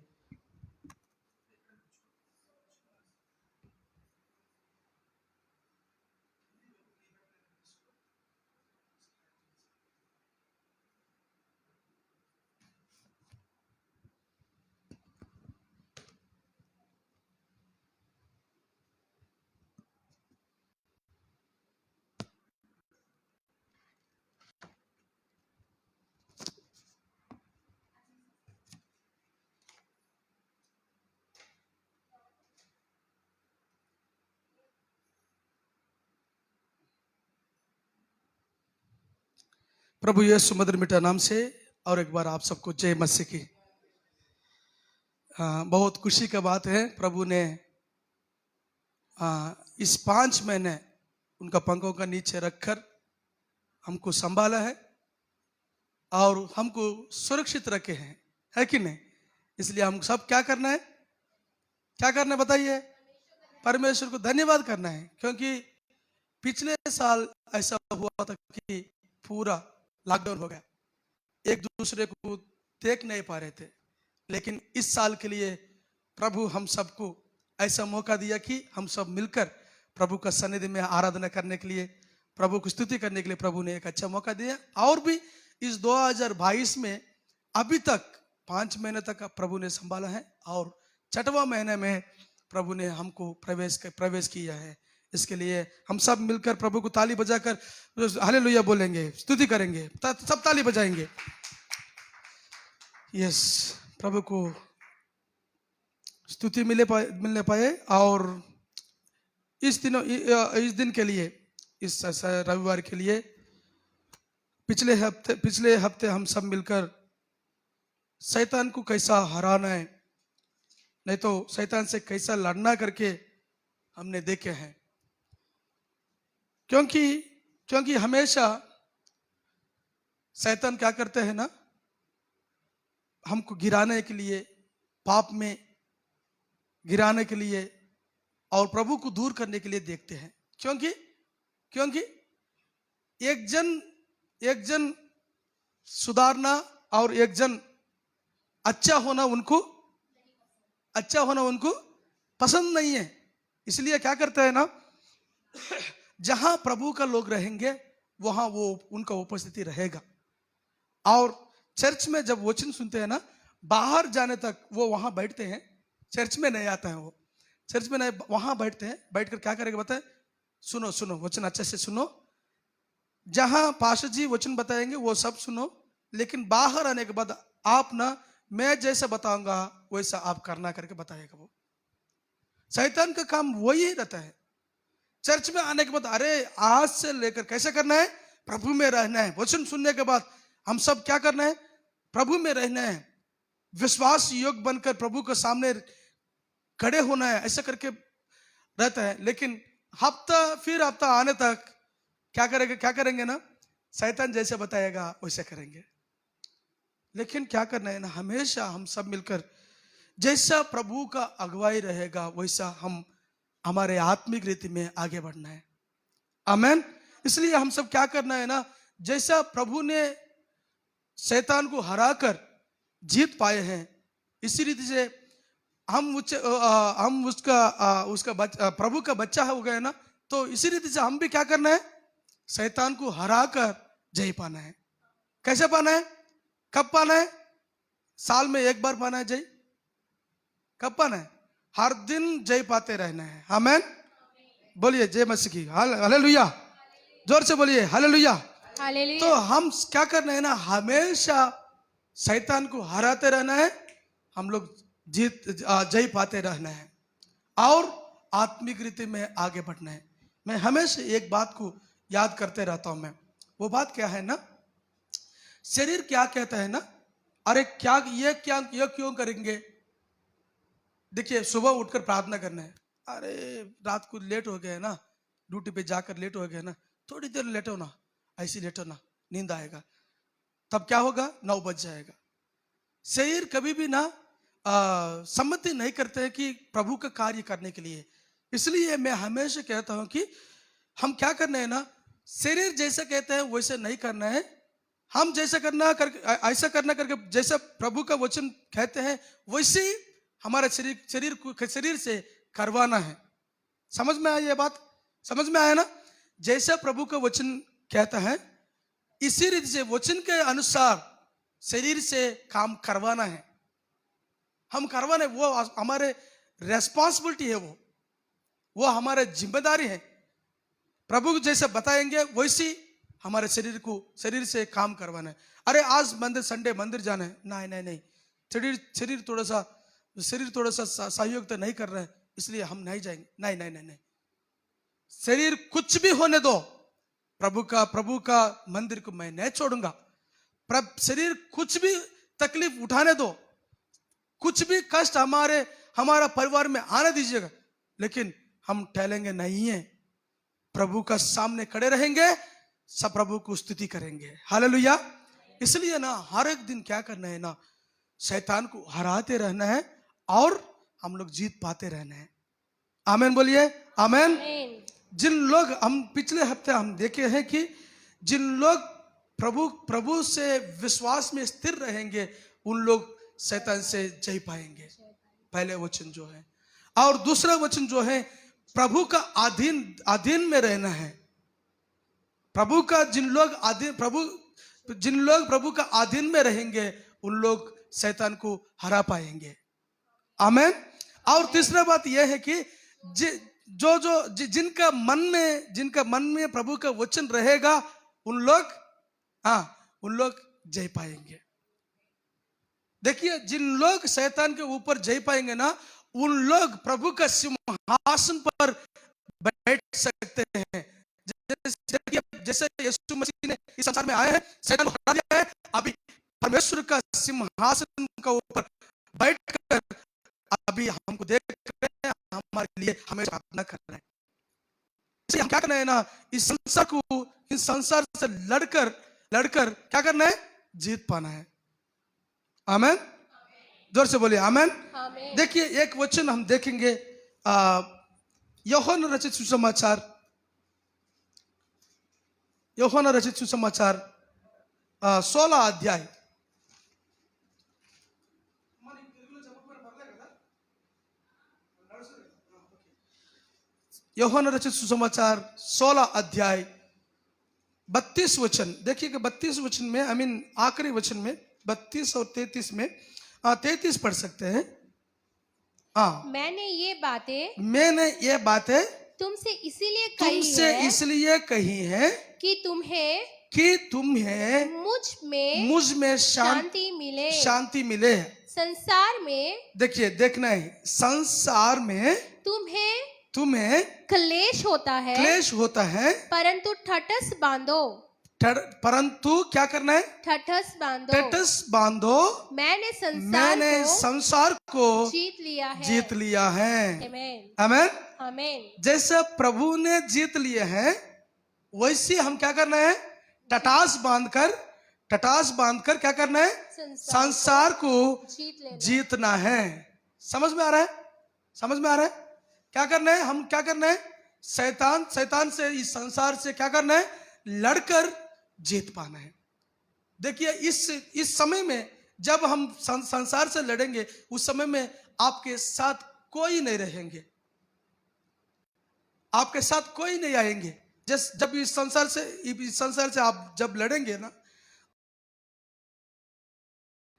प्रभु यीशु मधुर मीठा नाम से और एक बार आप सबको जय मसीह की। बहुत खुशी का बात है, प्रभु ने इस 5 महीने उनका पंखों का नीचे रखकर हमको संभाला है और हमको सुरक्षित रखे हैं, है कि नहीं? इसलिए हम सब क्या करना है, क्या करना है बताइए? परमेश्वर को धन्यवाद करना है, क्योंकि पिछले साल ऐसा हुआ था कि पूरा लॉकडाउन हो गया, एक दूसरे को देख नहीं पा रहे थे। लेकिन इस साल के लिए प्रभु हम सबको ऐसा मौका दिया कि हम सब मिलकर प्रभु का सन्निधि में आराधना करने के लिए, प्रभु की स्तुति करने के लिए प्रभु ने एक अच्छा मौका दिया। और भी इस 2022 में अभी तक 5 महीने तक प्रभु ने संभाला है और 6वां महीने में प्रभु ने हमको प्रवेश किया है। इसके लिए हम सब मिलकर प्रभु को ताली बजाकर हालेलुया बोलेंगे, स्तुति करेंगे, सब ताली बजाएंगे। यस, प्रभु को स्तुति मिलने पाए। और इस दिन के लिए, इस रविवार के लिए पिछले हफ्ते हम सब मिलकर शैतान को कैसा हराना है, नहीं तो शैतान से कैसा लड़ना करके हमने देखे हैं। क्योंकि हमेशा शैतान क्या करते हैं ना, हमको गिराने के लिए, पाप में गिराने के लिए और प्रभु को दूर करने के लिए देखते हैं। क्योंकि एक जन सुधारना और एक जन अच्छा होना उनको पसंद नहीं है। इसलिए क्या करते हैं ना, जहां प्रभु का लोग रहेंगे वहां वो उनका उपस्थिति रहेगा। और चर्च में जब वचन सुनते हैं ना, बाहर जाने तक वो वहां बैठते हैं, चर्च में नहीं आता है। वो चर्च में नहीं, वहां बैठते हैं, बैठकर क्या करेंगे बताए? सुनो वचन अच्छे से सुनो। जहां पास्टर जी वचन बताएंगे वो सब सुनो, लेकिन बाहर आने के बाद आप ना मैं जैसा बताऊंगा वैसा आप करना करके बताएगा वो। शैतान का काम वही रहता है। चर्च में आने के बाद अरे आज से लेकर कैसे करना है, प्रभु में रहना है। वचन सुनने के बाद हम सब क्या करना है, प्रभु में रहना है, विश्वास योग बनकर प्रभु के सामने खड़े होना है, ऐसा करके रहता है। लेकिन हफ्ता आने तक क्या करेंगे ना, शैतान जैसे बताएगा वैसे करेंगे। लेकिन क्या करना है ना, हमेशा हम सब मिलकर जैसा प्रभु का अगुवाई रहेगा वैसा हम हमारे आत्मिक रीति में आगे बढ़ना है। आमेन। इसलिए हम सब क्या करना है ना, जैसा प्रभु ने शैतान को हराकर जीत पाए हैं, इसी रीति से हम उसका प्रभु का बच्चा हो गए ना, तो इसी रीति से हम भी क्या करना है, शैतान को हराकर जय पाना है। कैसे पाना है, कब पाना है? साल में एक बार पाना है जय। कब पाना है? हर दिन जय पाते रहना है। आमेन। बोलिए जय मसीह की हालेलुया, जोर से बोलिए हालेलुया। हालेलुया। तो हम क्या करना है ना, हमेशा शैतान को हराते रहना है, हम लोग जय पाते रहना है और आत्मिक रीति में आगे बढ़ना है। मैं हमेशा एक बात को याद करते रहता हूं मैं। वो बात क्या है ना, शरीर क्या कहता है ना, अरे ये क्यों करेंगे। देखिए सुबह उठकर प्रार्थना करना है, अरे रात को लेट हो गया है ना, ड्यूटी पे जाकर लेट हो गया ना, थोड़ी देर लेटो ना, ऐसी लेटो ना, नींद आएगा। तब क्या होगा, 9 बज जाएगा। शरीर कभी भी ना सम्मति नहीं करते हैं कि प्रभु का कार्य करने के लिए। इसलिए मैं हमेशा कहता हूं कि हम क्या करना है ना, शरीर जैसा कहते हैं वैसे नहीं करना है, हम जैसा ऐसा करना करके जैसा प्रभु का वचन कहते हैं वैसे ही हमारा शरीर से करवाना है। समझ में आया ये बात? समझ में आया ना? जैसा प्रभु का वचन कहता है इसी रीति से वचन के अनुसार शरीर से काम करवाना है। हम करवाने, वो हमारे रेस्पॉन्सिबिलिटी है, वो हमारे जिम्मेदारी है। प्रभु जैसे बताएंगे वैसे हमारे शरीर से काम करवाना है। अरे आज संडे मंदिर जाना है, नहीं, शरीर थोड़ा सा सहयोग तो नहीं कर रहा है इसलिए हम नहीं जाएंगे। नहीं, शरीर कुछ भी होने दो, प्रभु का मंदिर को मैं नहीं छोड़ूंगा। शरीर कुछ भी तकलीफ उठाने दो, कुछ भी कष्ट हमारा परिवार में आने दीजिएगा, लेकिन हम टहलेंगे नहीं है। प्रभु का सामने खड़े रहेंगे, सब प्रभु को स्तुति करेंगे। हालेलुया। इसलिए ना हर एक दिन क्या करना है ना, शैतान को हराते रहना है और हम लोग जीत पाते रहना है। आमेन बोलिए आमेन। जिन लोग हम पिछले हफ्ते हम देखे हैं कि जिन लोग प्रभु से विश्वास में स्थिर रहेंगे उन लोग शैतान से जय पाएंगे। पहले वचन जो है, और दूसरा वचन जो है प्रभु का अधीन में रहना है। प्रभु का जिन लोग प्रभु का अधीन में रहेंगे उन लोग शैतान को हरा पाएंगे। आमेन। और तीसरा बात यह है कि जिनका मन में प्रभु का वचन रहेगा उन लोग जय पाएंगे। देखिए जिन लोग शैतान के ऊपर जय पाएंगे ना, उन लोग प्रभु का सिंहासन पर बैठ सकते हैं। जैसे यीशु मसीह ने इस संसार में आए हैं, शैतान को हरा दिया है, अभी परमेश्वर का सिंहासन का ऊपर बैठकर अभी हमको देख रहे हैं, हमारे लिए हमेशा प्रार्थना कर रहे हैं। इसलिए हम क्या करना है ना, इस संसार से लड़कर क्या करना है, जीत पाना है। आमेन। जोर से बोलिए आमेन। देखिए एक वचन हम देखेंगे, यूहन्ना रचित सुसमाचार 16 अध्याय। यूहन्ना रचित सुसमाचार 16 अध्याय 32 वचन देखिए। 32 वचन में आखिरी वचन में 32 और 33 में 33 पढ़ सकते हैं। मैंने ये बातें तुमसे इसलिए कही है कि तुम्हें कि तुम्हें मुझ में शांति मिले। संसार में देखिए, देखना है, संसार में तुम्हें क्लेश होता है, परंतु ठटस बांधो। परंतु क्या करना है? ठटस बांधो। मैंने संसार को जीत लिया है। आमेन। जैसे प्रभु ने जीत लिए हैं, वैसे हम क्या करना है? टटास बांधकर क्या करना है? संसार को जीतना है। समझ में आ रहा है? क्या करना है? हम क्या करना है? शैतान से, इस संसार से क्या करना है? लड़कर जीत पाना है। देखिए, इस समय में जब हम संसार से लड़ेंगे, उस समय में आपके साथ कोई नहीं रहेंगे, आपके साथ कोई नहीं आएंगे। जब इस संसार से आप जब लड़ेंगे ना,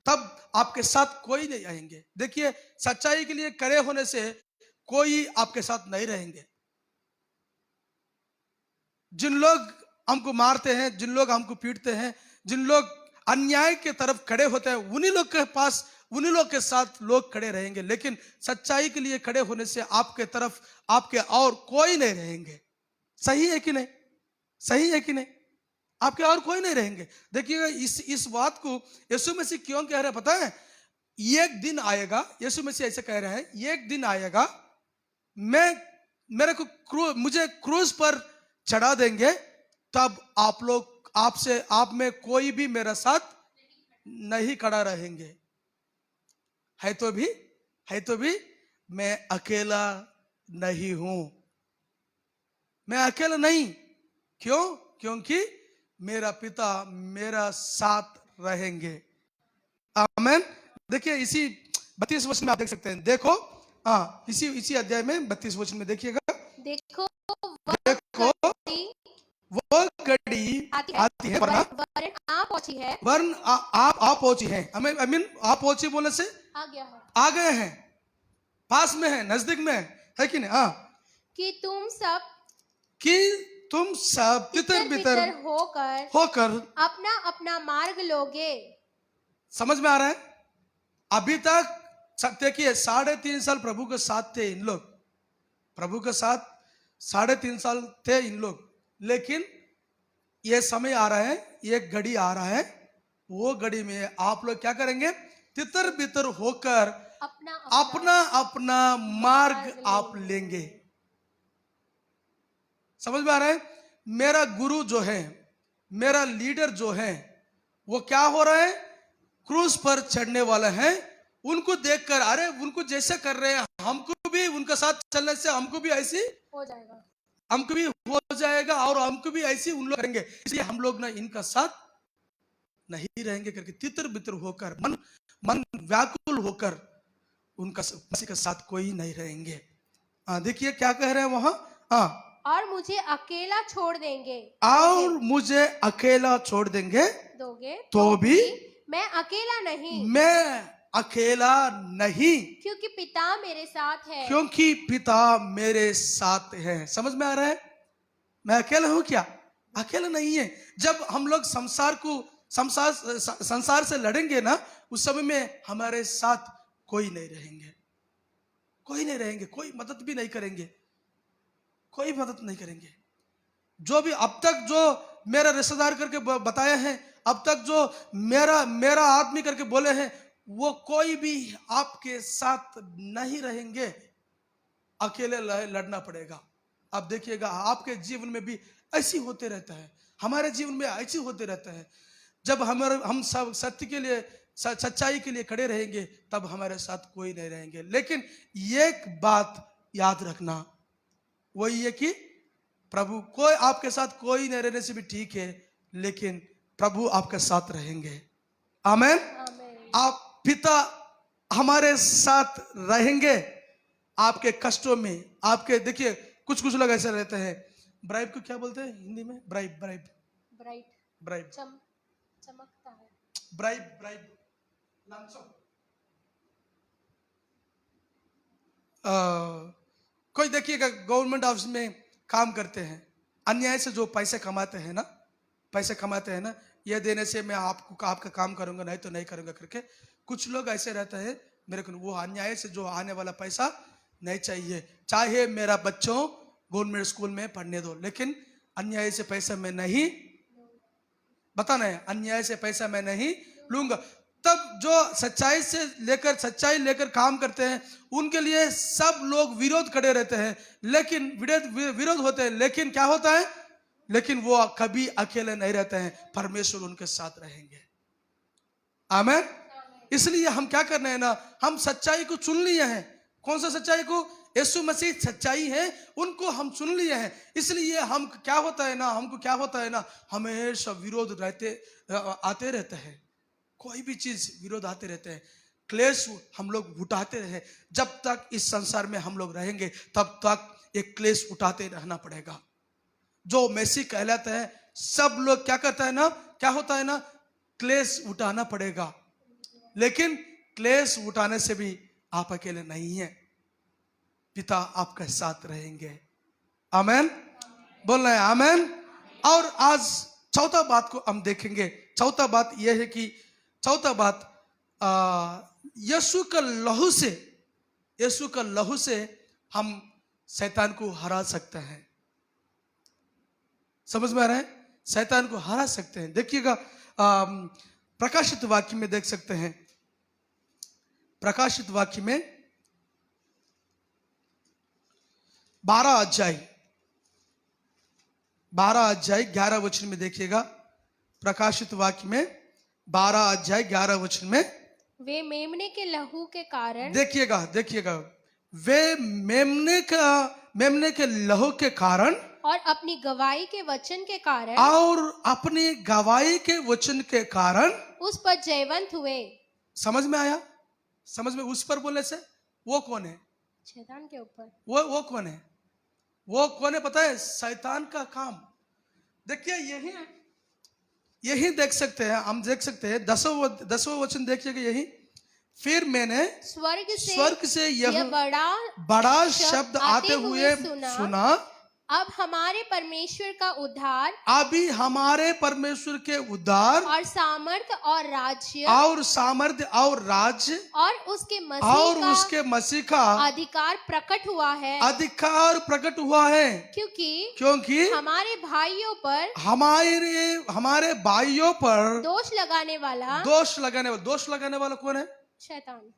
तब आपके साथ कोई नहीं आएंगे। देखिए, सच्चाई के लिए खड़े होने से कोई आपके साथ नहीं रहेंगे। जिन लोग हमको मारते हैं, जिन लोग हमको पीटते हैं, जिन लोग अन्याय के तरफ खड़े होते हैं, उन्हीं लोग के साथ लोग खड़े रहेंगे। लेकिन सच्चाई के लिए खड़े होने से आपके तरफ आपके और कोई नहीं रहेंगे। सही है कि नहीं? आपके और कोई नहीं रहेंगे। देखिएगा, इस बात को यीशु मसीह क्यों कह रहे हैं पता है? एक दिन आएगा, यीशु मसीह ऐसे कह रहे हैं, एक दिन आएगा मुझे क्रूज पर चढ़ा देंगे, तब आप में कोई भी मेरा साथ नहीं खड़ा रहेंगे। है तो भी मैं अकेला नहीं हूं। मैं अकेला नहीं। क्यों? क्योंकि मेरा पिता मेरा साथ रहेंगे। आमेन। देखिए, इसी 32 वचन में आप देख सकते हैं। देखो, इसी अध्याय में 32 वचन में देखिएगा। देखो, वो घड़ी आती है, वरन आप पहुंची है। आप पहुंची बोलने से आ गए हैं, पास में है, नजदीक में है कि नहीं? कि तुम सब तितर-बितर होकर अपना मार्ग लोगे। समझ में आ रहा है? अभी तक देखिए, 3.5 साल प्रभु के साथ थे इन लोग। प्रभु के साथ 3.5 साल थे इन लोग। लेकिन ये समय आ रहा है, एक घड़ी आ रहा है, वो घड़ी में आप लोग क्या करेंगे? तितर-बितर होकर अपना मार्ग आप लेंगे। समझ में आ रहा है? मेरा गुरु जो है, मेरा लीडर जो है, वो क्या हो रहा है? क्रूज पर चढ़ने वाला है। उनको देखकर, अरे उनको जैसे कर रहे हैं, हमको भी उनके साथ चलने से हमको भी ऐसी हो जाएगा और हमको भी ऐसी उन लोग करेंगे, इसलिए हम लोग ना इनका साथ नहीं रहेंगे करके तितर बितर होकर, मन व्याकुल होकर उनका किसी के साथ कोई नहीं रहेंगे। देखिए क्या कह रहे हैं वहां। और मुझे अकेला छोड़ देंगे तो भी मैं अकेला नहीं, क्योंकि पिता मेरे साथ है। समझ में आ रहा है? मैं अकेला हूं क्या? अकेला नहीं है। जब हम लोग संसार से लड़ेंगे ना, उस समय में हमारे साथ कोई नहीं रहेंगे, कोई मदद भी नहीं करेंगे, जो भी अब तक जो मेरा रिश्तेदार करके बताया है, अब तक जो मेरा आदमी करके बोले हैं, वो कोई भी आपके साथ नहीं रहेंगे। अकेले लड़ना पड़ेगा। अब देखिएगा, आपके जीवन में भी ऐसी होते रहता है, हमारे जीवन में ऐसी होते रहता है। जब हम सब सत्य के लिए, सच्चाई के लिए खड़े रहेंगे, तब हमारे साथ कोई नहीं रहेंगे। लेकिन एक बात याद रखना, वही है कि प्रभु आपके साथ कोई नहीं रहने से भी ठीक है, लेकिन प्रभु आपके साथ रहेंगे। आमेन। आप पिता हमारे साथ रहेंगे आपके कष्टों में। आपके देखिए, कुछ लोग ऐसे रहते हैं, ब्राइब को क्या बोलते हैं हिंदी में? ब्राइब चमकता है। ब्राइब कोई देखिएगा, गवर्नमेंट ऑफिस में काम करते हैं, अन्याय से जो पैसे कमाते हैं ना, पैसे कमाते हैं ना, ये देने से मैं आपका काम करूंगा, नहीं तो नहीं करूंगा करके। कुछ लोग ऐसे रहते हैं, मेरे को वो अन्याय से जो आने वाला पैसा नहीं चाहिए, चाहे मेरा बच्चों गवर्नमेंट स्कूल में पढ़ने दो, लेकिन अन्याय से पैसा मैं नहीं, बताना है, अन्याय से पैसा मैं नहीं लूंगा। तब जो सच्चाई लेकर काम करते हैं, उनके लिए सब लोग विरोध खड़े रहते हैं, लेकिन विरोध होते हैं, लेकिन क्या होता है, लेकिन वो कभी अकेले नहीं रहते हैं, परमेश्वर उनके साथ रहेंगे। आमीन। इसलिए हम क्या करना है ना, हम सच्चाई को चुन लिए हैं। कौन सा सच्चाई को? यीशु मसीह सच्चाई है, उनको हम चुन लिए हैं। इसलिए हम क्या होता है ना, हमको क्या होता है ना, हमेशा विरोध आते रहते हैं, कोई भी चीज विरोध आते रहते हैं, क्लेश हम लोग उठाते रहे। जब तक इस संसार में हम लोग रहेंगे तब तक एक क्लेश उठाते रहना पड़ेगा। जो मसीह कहलाते हैं, सब लोग क्या करता है ना, क्या होता है ना, क्लेश उठाना पड़ेगा। लेकिन क्लेश उठाने से भी आप अकेले नहीं हैं, पिता आपके साथ रहेंगे। आमेन। बोल रहे हैं आमेन। और आज चौथा बात को हम देखेंगे। चौथा बात यह है कि यीशु का लहू से हम शैतान को हरा सकते हैं। समझ में आ रहा है? शैतान को हरा सकते हैं। देखिएगा, प्रकाशित वाक्य में देख सकते हैं। प्रकाशित वाक्य में 12 अध्याय 11 वचन में देखिएगा। प्रकाशित वाक्य में 12 अध्याय 11 वचन में, वे मेमने के लहू के कारण, देखिएगा, वे मेमने के लहू के कारण और अपनी गवाही के वचन के कारण उस पर जयवंत हुए। समझ में आया? समझ में? उस पर बोलने से वो कौन है? शैतान के ऊपर। वो कौन है? वो कौन है पता है? शैतान का काम। देखिए, यही देख सकते हैं, हम देख सकते हैं 10वां वचन देखिएगा। यही, फिर मैंने स्वर्ग से यह बड़ा शब्द आते हुए सुना, अब हमारे परमेश्वर का उद्धार, अभी हमारे परमेश्वर के उद्धार और सामर्थ और राज्य और उसके मसीह का अधिकार प्रकट हुआ है। क्योंकि हमारे भाइयों पर दोष लगाने वाला कौन है? शैतान।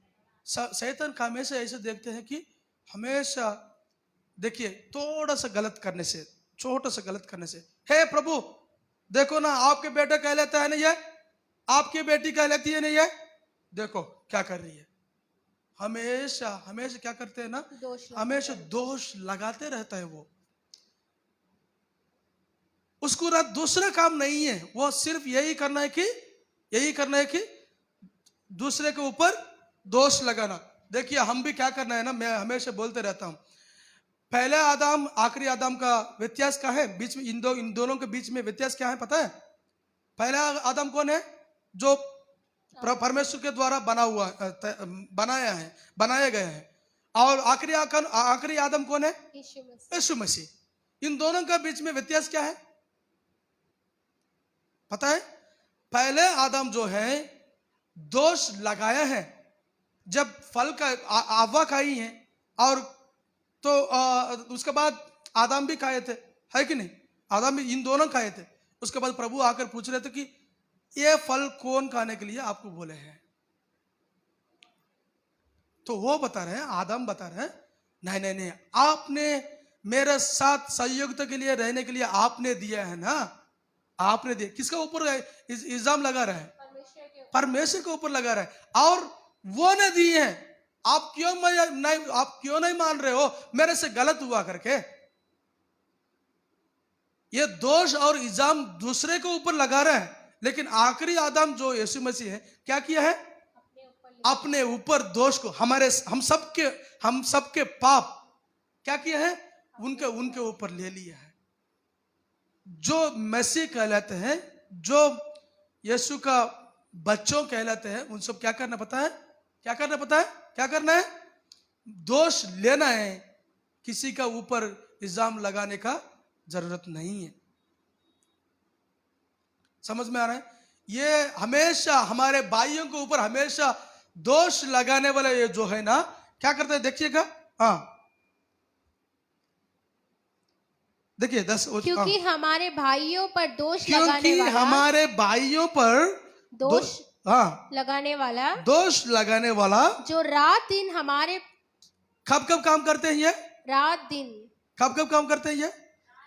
शैतान का हमेशा ऐसे देखते हैं कि हमेशा, देखिए, थोड़ा सा गलत करने से, छोटा सा गलत करने से, हे प्रभु देखो ना, आपके बेटा कहलाता है ना, ये आपकी बेटी कहलाती है ना, ये देखो क्या कर रही है। हमेशा क्या करते हैं ना, हमेशा दोष लगाते रहता है। वो उसको ना दूसरा काम नहीं है, वो सिर्फ यही करना है कि दूसरे के ऊपर दोष लगाना। देखिए, हम भी क्या करना है ना, मैं हमेशा बोलते रहता हूं, पहले आदम आखिरी आदम का व्यत्यास क्या है? बीच में इन दोनों के बीच में व्यत्यास क्या है पता है? पहला आदम कौन है? जो परमेश्वर के द्वारा बनाए गए हैं। और आखिरी आदम कौन है? यीशु मसीह। इन दोनों का बीच में व्यत्यास क्या है पता है? पहले आदम जो है दोष लगाया है, जब फल का हव्वा खाई है, और तो उसके बाद आदम भी खाए थे, है कि नहीं? आदम भी, इन दोनों खाए थे। उसके बाद प्रभु आकर पूछ रहे थे कि ये फल कौन खाने के लिए आपको बोले हैं? तो वो बता रहे हैं, आदम बता रहे हैं, नहीं, आपने मेरे साथ संयुक्त के लिए रहने के लिए आपने दिया है ना, आपने दिया। किसके ऊपर इल्जाम लगा रहा है? परमेश्वर के ऊपर लगा रहा है। और वो ने दिए हैं, आप क्यों नहीं मान रहे हो? मेरे से गलत हुआ करके ये दोष और इल्जाम दूसरे के ऊपर लगा रहा है। लेकिन आखिरी आदम जो यीशु मसीह है, क्या किया है? अपने ऊपर दोष को, हम सबके पाप क्या किया है? उनके ऊपर ले लिया है। जो मसीह कहलाते हैं, जो यीशु का बच्चों कहलाते हैं, उन सब क्या करना पता है? क्या करना है? दोष लेना है। किसी का ऊपर इल्जाम लगाने का जरूरत नहीं है। समझ में आ रहा है? ये हमेशा हमारे भाइयों के ऊपर हमेशा दोष लगाने वाला ये जो है ना, क्या करता है देखिएगा। हाँ देखिए 10। क्योंकि हमारे भाइयों पर दोष क्योंकि लगाने वाला हमारे भाइयों पर दोष हाँ लगाने वाला दोष लगाने वाला जो रात दिन हमारे कब कब काम करते हैं ये? रात दिन कब कब काम करते हैं ये?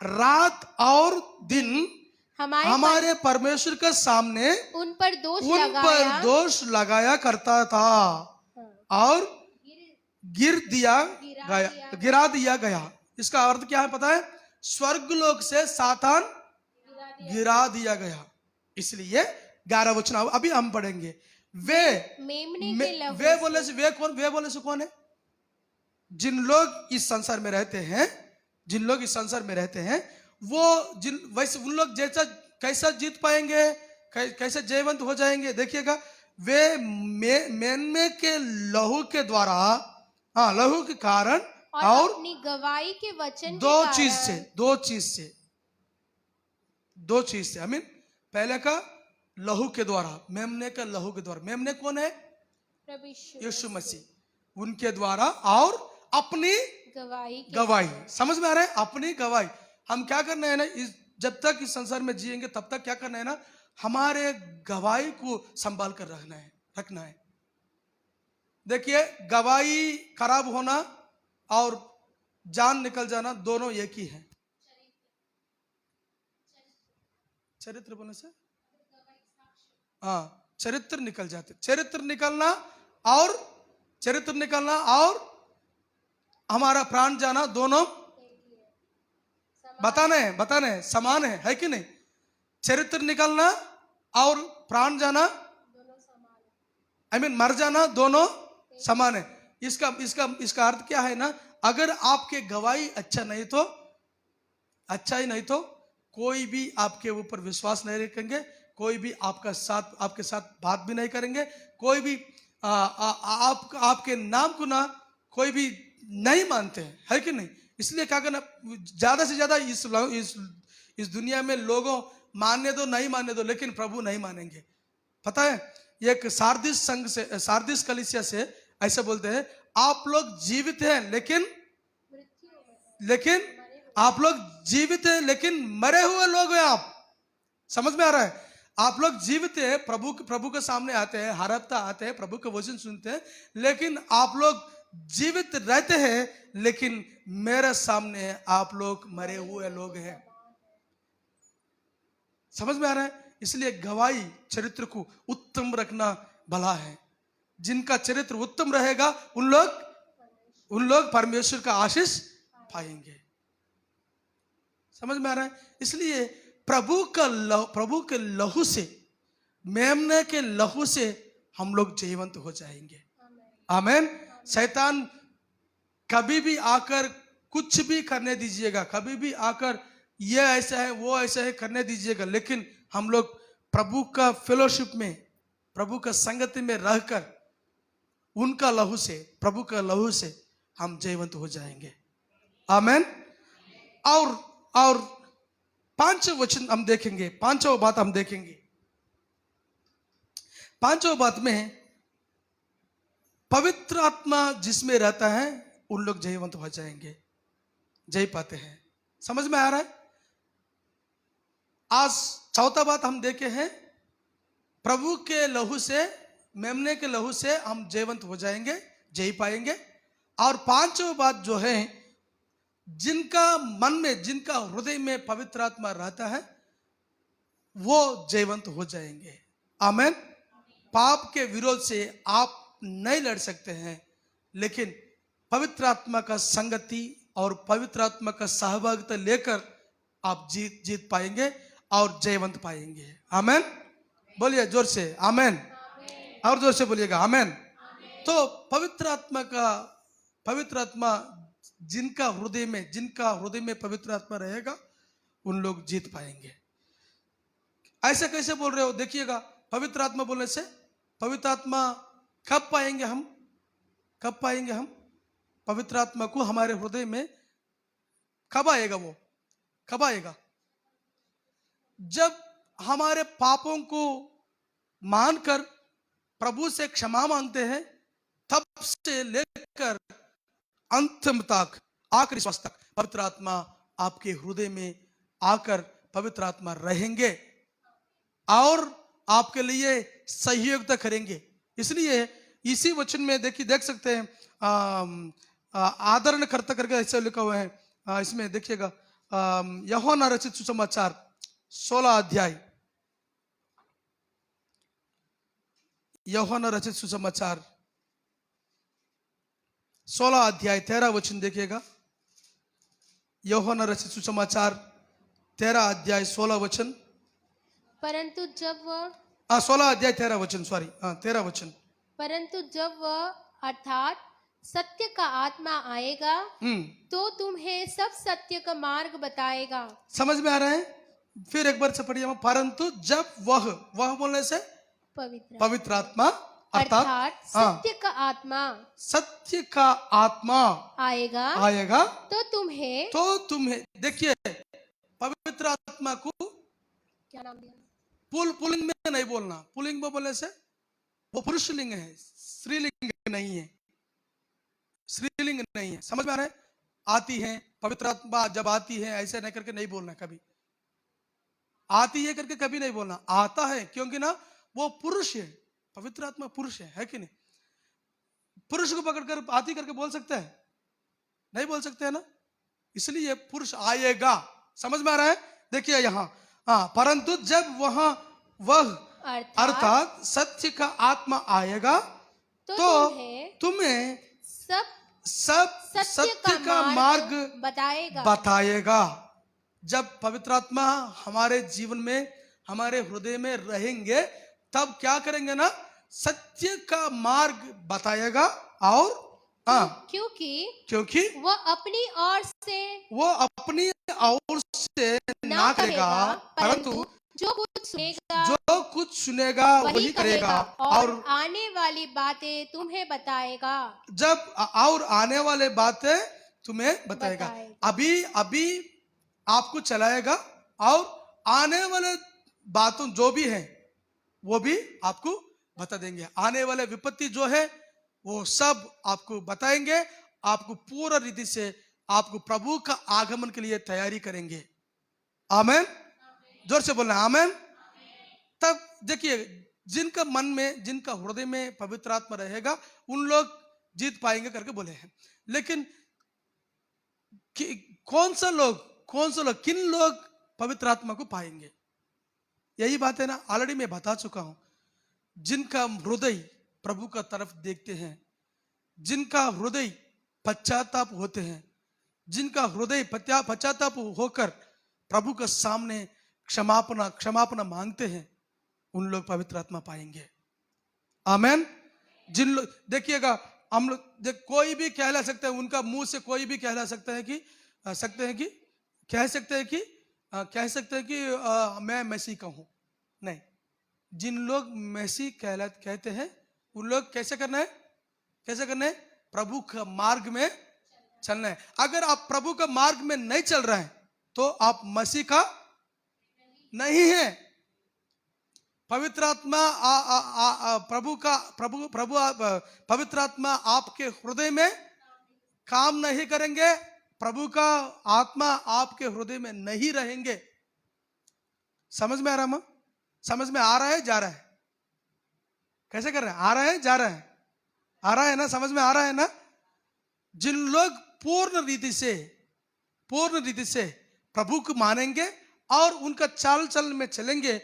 रात और दिन हमारे परमेश्वर के सामने उन पर दोष उन लगाया पर दोष लगाया करता था और गिरा दिया गया। इसका अर्थ क्या है पता है? स्वर्ग लोक से सातान गिरा दिया गया। इसलिए 11 वचन अभी हम पढ़ेंगे। वे बोले से कौन है? जिन लोग इस संसार में रहते हैं, जिन लोग इस संसार में रहते हैं, वो वैसे उन लोग जैसा कैसा जीत पाएंगे, कैसे जयवंत हो जाएंगे? देखिएगा, वे मेमने के लहू के द्वारा, हाँ लहू के कारण और अपनी गवाही के वचन दो चीज से आई मीन पहले का लहू के द्वारा, मेमने का लहू के द्वारा। मेमने कौन है? यीशु मसीह। उनके द्वारा और अपनी गवाही। समझ में आ रहा है? अपनी गवाही। हम क्या करना है ना, जब तक इस संसार में जिएंगे तब तक क्या करना है ना, हमारे गवाही को संभाल कर रखना है। देखिए, गवाही खराब होना और जान निकल जाना दोनों एक ही है। चरित्र बोलने से हाँ चरित्र निकल जाते। चरित्र निकलना और हमारा प्राण जाना दोनों बताने समान है कि नहीं? चरित्र निकलना और प्राण जाना आई मीन मर जाना दोनों समान है। इसका अर्थ क्या है ना, अगर आपके गवाही अच्छा ही नहीं तो कोई भी आपके ऊपर विश्वास नहीं रखेंगे, कोई भी आपके साथ बात भी नहीं करेंगे, कोई भी आपके नाम को ना कोई भी नहीं मानते हैं, है कि नहीं? इसलिए क्या करना, ज्यादा से ज्यादा इस दुनिया में लोगों मानने दो नहीं मानने दो, लेकिन प्रभु नहीं मानेंगे। पता है, एक सारदिस कलीसिया से ऐसे बोलते हैं, आप लोग जीवित हैं लेकिन आप लोग जीवित हैं लेकिन मरे हुए लोग हैं आप। समझ में आ रहा है? आप लोग जीवित हैं, प्रभु के सामने आते हैं, हर हफ्ता आते हैं, प्रभु के वचन सुनते हैं, लेकिन आप लोग जीवित रहते हैं, लेकिन मेरे सामने आप लोग मरे हुए लोग हैं। समझ में आ रहा है? इसलिए गवाही चरित्र को उत्तम रखना भला है। जिनका चरित्र उत्तम रहेगा उन लोग परमेश्वर का आशीष पाएंगे। समझ में आ रहा है? इसलिए प्रभु के लहू से, मेमने के लहू से हम लोग जयवंत हो जाएंगे। आमीन। शैतान कभी भी आकर कुछ भी करने दीजिएगा, कभी भी आकर ये ऐसा है वो ऐसा है करने दीजिएगा, लेकिन हम लोग प्रभु का फेलोशिप में, प्रभु का संगति में रहकर उनका लहू से, प्रभु का लहू से हम जयवंत हो जाएंगे। आमीन। और 5 वचन हम देखेंगे, 5वां बात हम देखेंगे। 5वां बात में पवित्र आत्मा जिसमें रहता है उन लोग जयवंत हो जाएंगे, जय पाते हैं। समझ में आ रहा है? आज 4था बात हम देखे हैं, प्रभु के लहू से, मेमने के लहू से हम जयवंत हो जाएंगे, जय पाएंगे। और 5वां बात जो है, जिनका मन में, जिनका हृदय में पवित्र आत्मा रहता है वो जयवंत हो जाएंगे। आमीन। पाप के विरोध से आप नहीं लड़ सकते हैं, लेकिन पवित्र आत्मा का संगति और पवित्र आत्मा का सहभागिता लेकर आप जीत पाएंगे और जयवंत पाएंगे। आमीन। बोलिए जोर से आमीन। और जोर से बोलिएगा आमीन। तो पवित्र आत्मा जिनका हृदय में पवित्र आत्मा रहेगा उन लोग जीत पाएंगे। ऐसे कैसे बोल रहे हो? देखिएगा, पवित्र आत्मा बोलने से, पवित्र आत्मा कब पाएंगे हम पवित्र आत्मा को हमारे हृदय में? कब आएगा वो? कब आएगा? जब हमारे पापों को मानकर प्रभु से क्षमा मांगते हैं, तब से लेकर अंतिम तक, आखिरी श्वास तक पवित्र आत्मा आपके हृदय में आकर पवित्र आत्मा रहेंगे और आपके लिए सहयोग करेंगे। इसलिए इसी वचन में देख सकते हैं, आदरण करता करके ऐसे लिखा हुआ है। इसमें देखिएगा, यूहन्ना रचित सुसमाचार 16 अध्याय, यूहन्ना रचित सुसमाचार 16 अध्याय 13 वचन देखिएगा। यूहन्ना रचित सुसमाचार 13 अध्याय 16 वचन, परंतु जब वह 16 अध्याय 13 वचन, सॉरी 13 वचन। परंतु जब वह अर्थात सत्य का आत्मा आएगा तो तुम्हें सब सत्य का मार्ग बताएगा। समझ में आ रहा है? फिर एक बार से पढ़िए। परंतु जब वह बोलने से पवित्र आत्मा अर्थात सत्य का आत्मा, सत्य का आत्मा आएगा तो तुम्हें देखिए, पवित्र आत्मा को क्या नाम दिया? पुल्लिंग में नहीं बोलना। पुल्लिंग में बोलने से वो पुरुषलिंग है, स्त्रीलिंग नहीं है, स्त्रीलिंग नहीं है। समझ में आ रहा है? आती है पवित्र आत्मा, जब आती है ऐसे नहीं करके नहीं बोलना, कभी आती है करके कभी नहीं बोलना, आता है, क्योंकि ना वो पुरुष है, पवित्र आत्मा पुरुष है कि नहीं? पुरुष को पकड़कर आती करके बोल सकता है? नहीं बोल सकते है ना, इसलिए पुरुष आएगा। समझ में आ रहा है? देखिए यहाँ, परंतु जब वह अर्थात सत्य का आत्मा आएगा तो तुम्हें सब सत्य का मार्ग बताएगा। जब पवित्र आत्मा हमारे जीवन में, हमारे हृदय में रहेंगे, तब क्या करेंगे ना, सत्य का मार्ग बताएगा। और क्योंकि वो अपनी ओर से ना करेगा, परंतु जो कुछ सुनेगा वही करेगा और आने वाली बातें तुम्हें बताएगा। जब और आने वाले बातें तुम्हें बताएगा। अभी आपको चलाएगा और आने वाले बातों जो भी है वो भी आपको बता देंगे। आने वाले विपत्ति जो है वो सब आपको बताएंगे। आपको पूरा रीति से आपको प्रभु का आगमन के लिए तैयारी करेंगे। आमेन। जोर से बोलना आमेन। तब देखिए, जिनका मन में, जिनका हृदय में पवित्र आत्मा रहेगा उन लोग जीत पाएंगे करके बोले हैं। लेकिन कौन सा लोग, किन लोग पवित्र आत्मा को पाएंगे? यही बात है ना, ऑलरेडी मैं बता चुका हूं। जिनका हृदय प्रभु का तरफ देखते हैं, जिनका हृदय पश्चाताप होते हैं, जिनका हृदय पश्चाताप होकर प्रभु के सामने क्षमापना मांगते हैं, उन लोग पवित्र आत्मा पाएंगे। आमेन। जिन लोग, देखिएगा, हम लोग कोई भी कहला सकते हैं, उनका मुंह से कोई भी कहला सकता है कि कह सकते हैं कि मैं मसीह का हूं। नहीं, जिन लोग मसीह कहते हैं उन लोग कैसे करना है? प्रभु का मार्ग में चलना है। अगर आप प्रभु का मार्ग में नहीं चल रहे हैं तो आप मसीह का नहीं है। पवित्र आत्मा पवित्र आत्मा आपके हृदय में काम नहीं करेंगे। प्रभु का आत्मा आपके हृदय में नहीं रहेंगे। समझ में आ रहा है? समझ में आ रहा है, जा रहा है? कैसे कर रहे हैं? आ रहा है, जा रहा है? आ रहा है ना? समझ में आ रहा है ना? जिन लोग पूर्ण रीति से प्रभु को मानेंगे और उनका चाल चलन में चलेंगे,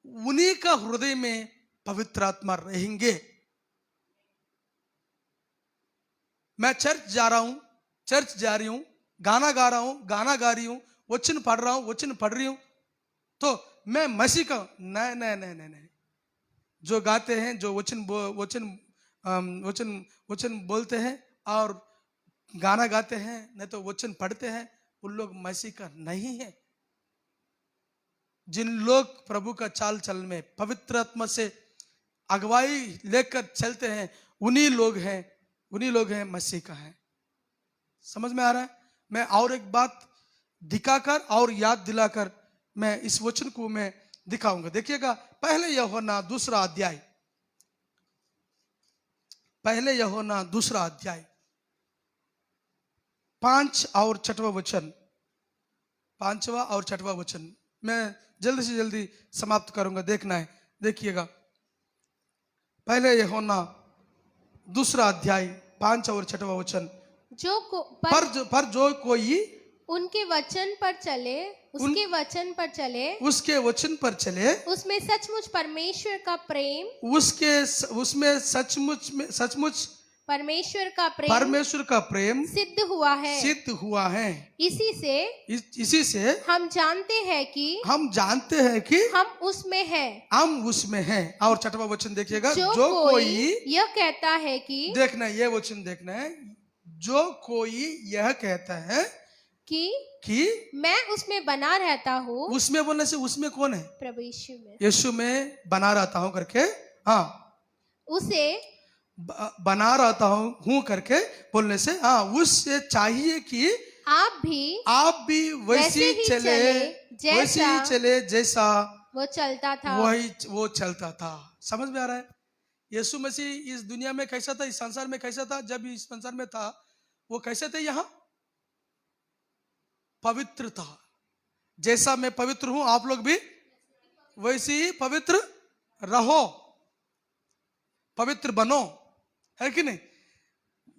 उन्हीं का हृदय में पवित्र आत्मा रहेंगे। मैं चर्च जा रही हूं, गाना गा रहा हूं, गाना गा रही हूं, वचन पढ़ रहा हूं, वचन पढ़ रही हूं, तो मैं मसीह का नहीं। जो गाते हैं, जो वचन बोलते हैं और गाना गाते हैं, नहीं तो वचन पढ़ते हैं, उन लोग मसीह का नहीं है। जिन लोग प्रभु का चाल चलन में पवित्र आत्मा से अगुवाई लेकर चलते हैं, उन्हीं लोग हैं मसीह का है। समझ में आ रहा है? मैं और एक बात दिखाकर और याद दिलाकर मैं इस वचन को मैं दिखाऊंगा। देखिएगा पहले यूहन्ना दूसरा अध्याय, पहले यूहन्ना दूसरा अध्याय 5 और 6वां वचन, 5वां और 6वां वचन मैं जल्दी से जल्दी समाप्त करूंगा, देखना है। देखिएगा पहले यूहन्ना दूसरा अध्याय 5 और 6वां वचन। पर जो कोई उनके वचन पर चले, उसके वचन पर चले, उसके वचन पर चले, उसमें सचमुच परमेश्वर का प्रेम, उसमें सचमुच परमेश्वर का प्रेम सिद्ध हुआ है। इसी से हम जानते हैं कि हम उसमें हैं। और 6वां वचन देखिएगा, जो कोई यह कहता है कि, देखना है ये वचन देखना है, जो कोई यह कहता है कि मैं उसमें बना रहता हूँ। उसमें बोलने से उसमें कौन है? प्रभु यीशु में। यीशु में बना रहता हूँ करके, हाँ, उसे बना रहता हूँ करके बोलने से, हाँ, उससे चाहिए कि आप भी वैसे ही चले जैसा वो चलता था। वो चलता था। समझ में आ रहा है? यीशु मसीह इस दुनिया में कैसा था, इस संसार में कैसा था? जब इस संसार में था वो कैसे थे? यहाँ पवित्र था। जैसा मैं पवित्र हूं आप लोग भी वैसे ही पवित्र रहो, पवित्र बनो, है कि नहीं?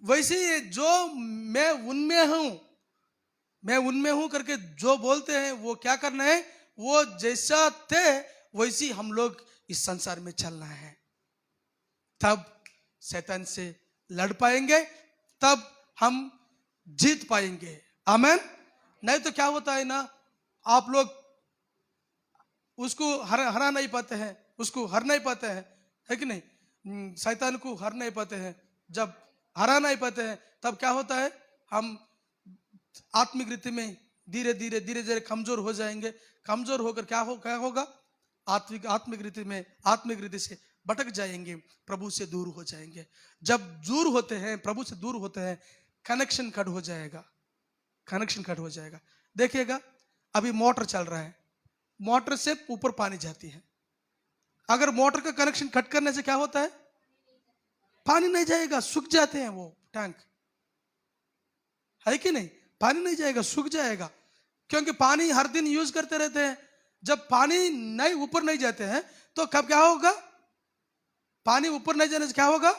वैसे ही जो मैं उनमें हूं करके जो बोलते हैं वो क्या करना है? वो जैसा थे वैसे ही हम लोग इस संसार में चलना है। तब शैतान से लड़ पाएंगे, तब हम जीत पाएंगे। आमीन। नहीं तो क्या होता है ना, आप लोग उसको हरा नहीं पाते हैं, उसको हर नहीं पाते हैं, है कि नहीं? शैतान को हर नहीं पाते हैं। जब हरा नहीं पाते हैं तब क्या होता है? हम आत्मिक रीति में धीरे धीरे कमजोर हो जाएंगे। कमजोर होकर क्या होगा? आत्मिक रीति से भटक जाएंगे, प्रभु से दूर हो जाएंगे। जब दूर होते हैं, प्रभु से दूर होते हैं, कनेक्शन कट हो जाएगा। देखिएगा अभी मोटर चल रहा है, मोटर से ऊपर पानी जाती है। अगर मोटर का कनेक्शन कट करने से क्या होता है? पानी नहीं जाएगा, सूख जाते हैं वो टैंक, है कि नहीं? पानी नहीं जाएगा, सूख जाएगा, क्योंकि पानी हर दिन यूज करते रहते हैं। जब पानी नहीं ऊपर नहीं जाते हैं तो कब क्या होगा? पानी ऊपर नहीं जाने से क्या होगा?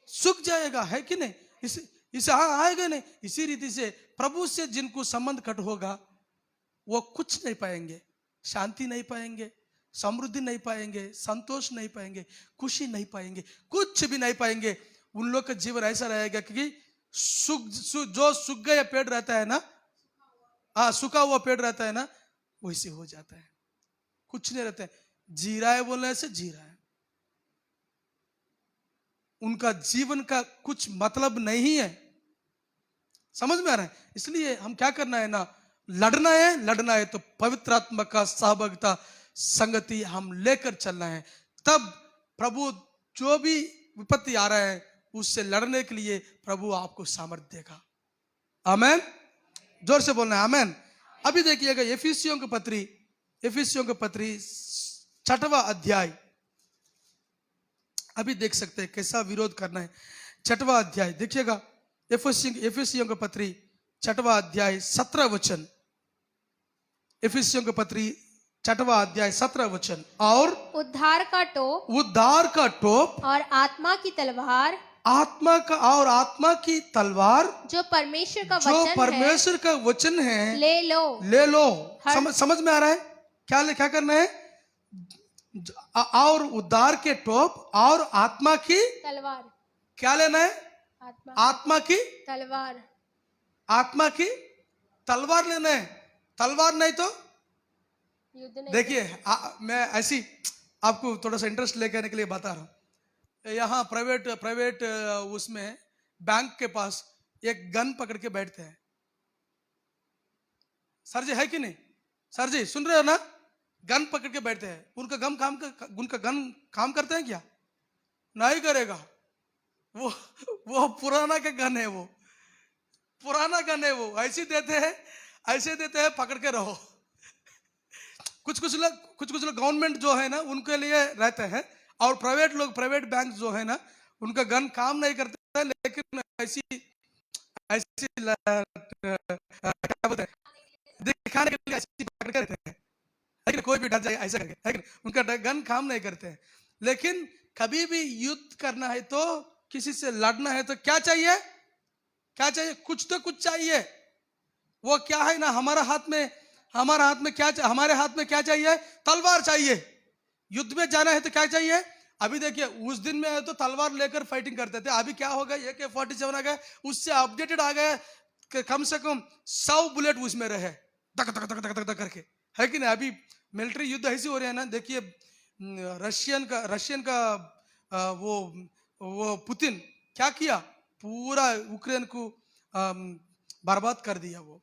सूख जाएगा, है कि नहीं? इसे आएगा नहीं। इसी रीति से प्रभु से जिनको संबंध कट होगा वो कुछ नहीं पाएंगे, शांति नहीं पाएंगे, समृद्धि नहीं पाएंगे, संतोष नहीं पाएंगे, खुशी नहीं पाएंगे, कुछ भी नहीं पाएंगे। उन लोग का जीवन ऐसा रहेगा कि जो सूख गया पेड़ रहता है ना, सूखा हुआ पेड़ रहता है ना, वैसे हो जाता है, कुछ नहीं रहता है। जी रहा है बोलने से जी रहा है, उनका जीवन का कुछ मतलब नहीं है। समझ में आ रहा है? इसलिए हम क्या करना है ना, लड़ना है तो पवित्र आत्मा का सहभागिता संगति हम लेकर चलना है। तब प्रभु जो भी विपत्ति आ रहा है उससे लड़ने के लिए प्रभु आपको सामर्थ्य देगा। आमेन। जोर से बोलना है आमेन। अभी देखिएगा एफिसियों की पत्री 6वां अध्याय, अभी देख सकते हैं कैसा विरोध करना है। 6वां अध्याय देखिएगा, एफिसियों की पत्री 6वां अध्याय 17 वचन। एफिसियों की पत्री 6वां अध्याय 17 वचन। और उद्धार का टोप और आत्मा की तलवार जो परमेश्वर का वचन है ले लो। समझ में आ रहा है? क्या करना है? और उद्धार के टोप और आत्मा की तलवार। क्या लेना है? आत्मा की तलवार लेना है। तलवार नहीं तो देखिए, मैं ऐसी आपको थोड़ा सा इंटरेस्ट लेकर आने के लिए बता रहा हूं। यहाँ प्राइवेट उसमें बैंक के पास एक गन पकड़ के बैठते हैं। सर जी है कि नहीं? सर जी सुन रहे हो ना? गन पकड़ के बैठते हैं। उनका गन काम करते हैं क्या? नहीं करेगा। वो पुराना का गन है, वो पुराना गन है, वो ऐसे देते हैं पकड़ के रहो। कुछ लोग गवर्नमेंट जो है ना उनके लिए रहते हैं, और प्राइवेट बैंक जो है ना उनका गन काम नहीं करता है, लेकिन ऐसी ऐसी क्या बोलते हैं, दिखाने के लिए ऐसी पकड़ के रहते हैं, लेकिन कोई भी डर जाए ऐसा करके, लेकिन उनका गन काम नहीं करते हैं। लेकिन कभी भी युद्ध करना है तो, किसी से लड़ना है तो क्या चाहिए? क्या चाहिए? कुछ तो कुछ चाहिए। वो क्या है ना, हमारे हाथ में हमारे हाथ में क्या चाहिए? तलवार चाहिए। युद्ध में जाना है तो क्या चाहिए? अभी देखिए, उस दिन में है तो तलवार लेकर फाइटिंग करते थे, अभी क्या हो गया, AK-47 आ गया, उससे अपडेटेड आ गया कि कम से कम 100 बुलेट उसमें रहे, तक तक तक तक तक तक करके, है कि नहीं? अभी मिलिट्री युद्ध ऐसी हो रहे हैं ना, देखिए रशियन का वो पुतिन क्या किया, पूरा यूक्रेन को बर्बाद कर दिया, वो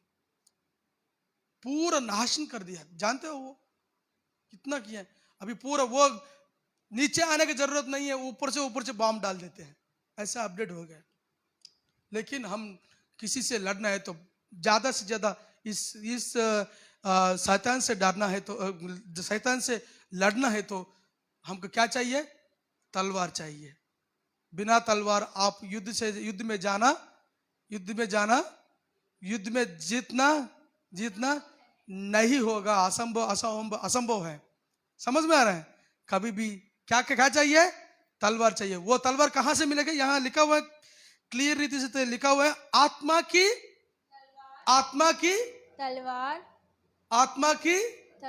पूरा नाशन कर दिया। जानते हो वो कितना किया? अभी पूरा वो नीचे आने की जरूरत नहीं है, ऊपर से बॉम्ब डाल देते हैं, ऐसा अपडेट हो गया। लेकिन हम किसी से लड़ना है तो ज्यादा से ज्यादा इस शैतान से डरना है, तो शैतान से लड़ना है तो हमको क्या चाहिए? तलवार चाहिए। बिना तलवार आप युद्ध में जीतना नहीं होगा, असंभव है। समझ में आ रहा है? कभी भी क्या चाहिए? तलवार चाहिए। वो तलवार कहां से मिलेगी? यहां लिखा हुआ है, क्लियर रीति से लिखा हुआ है, आत्मा की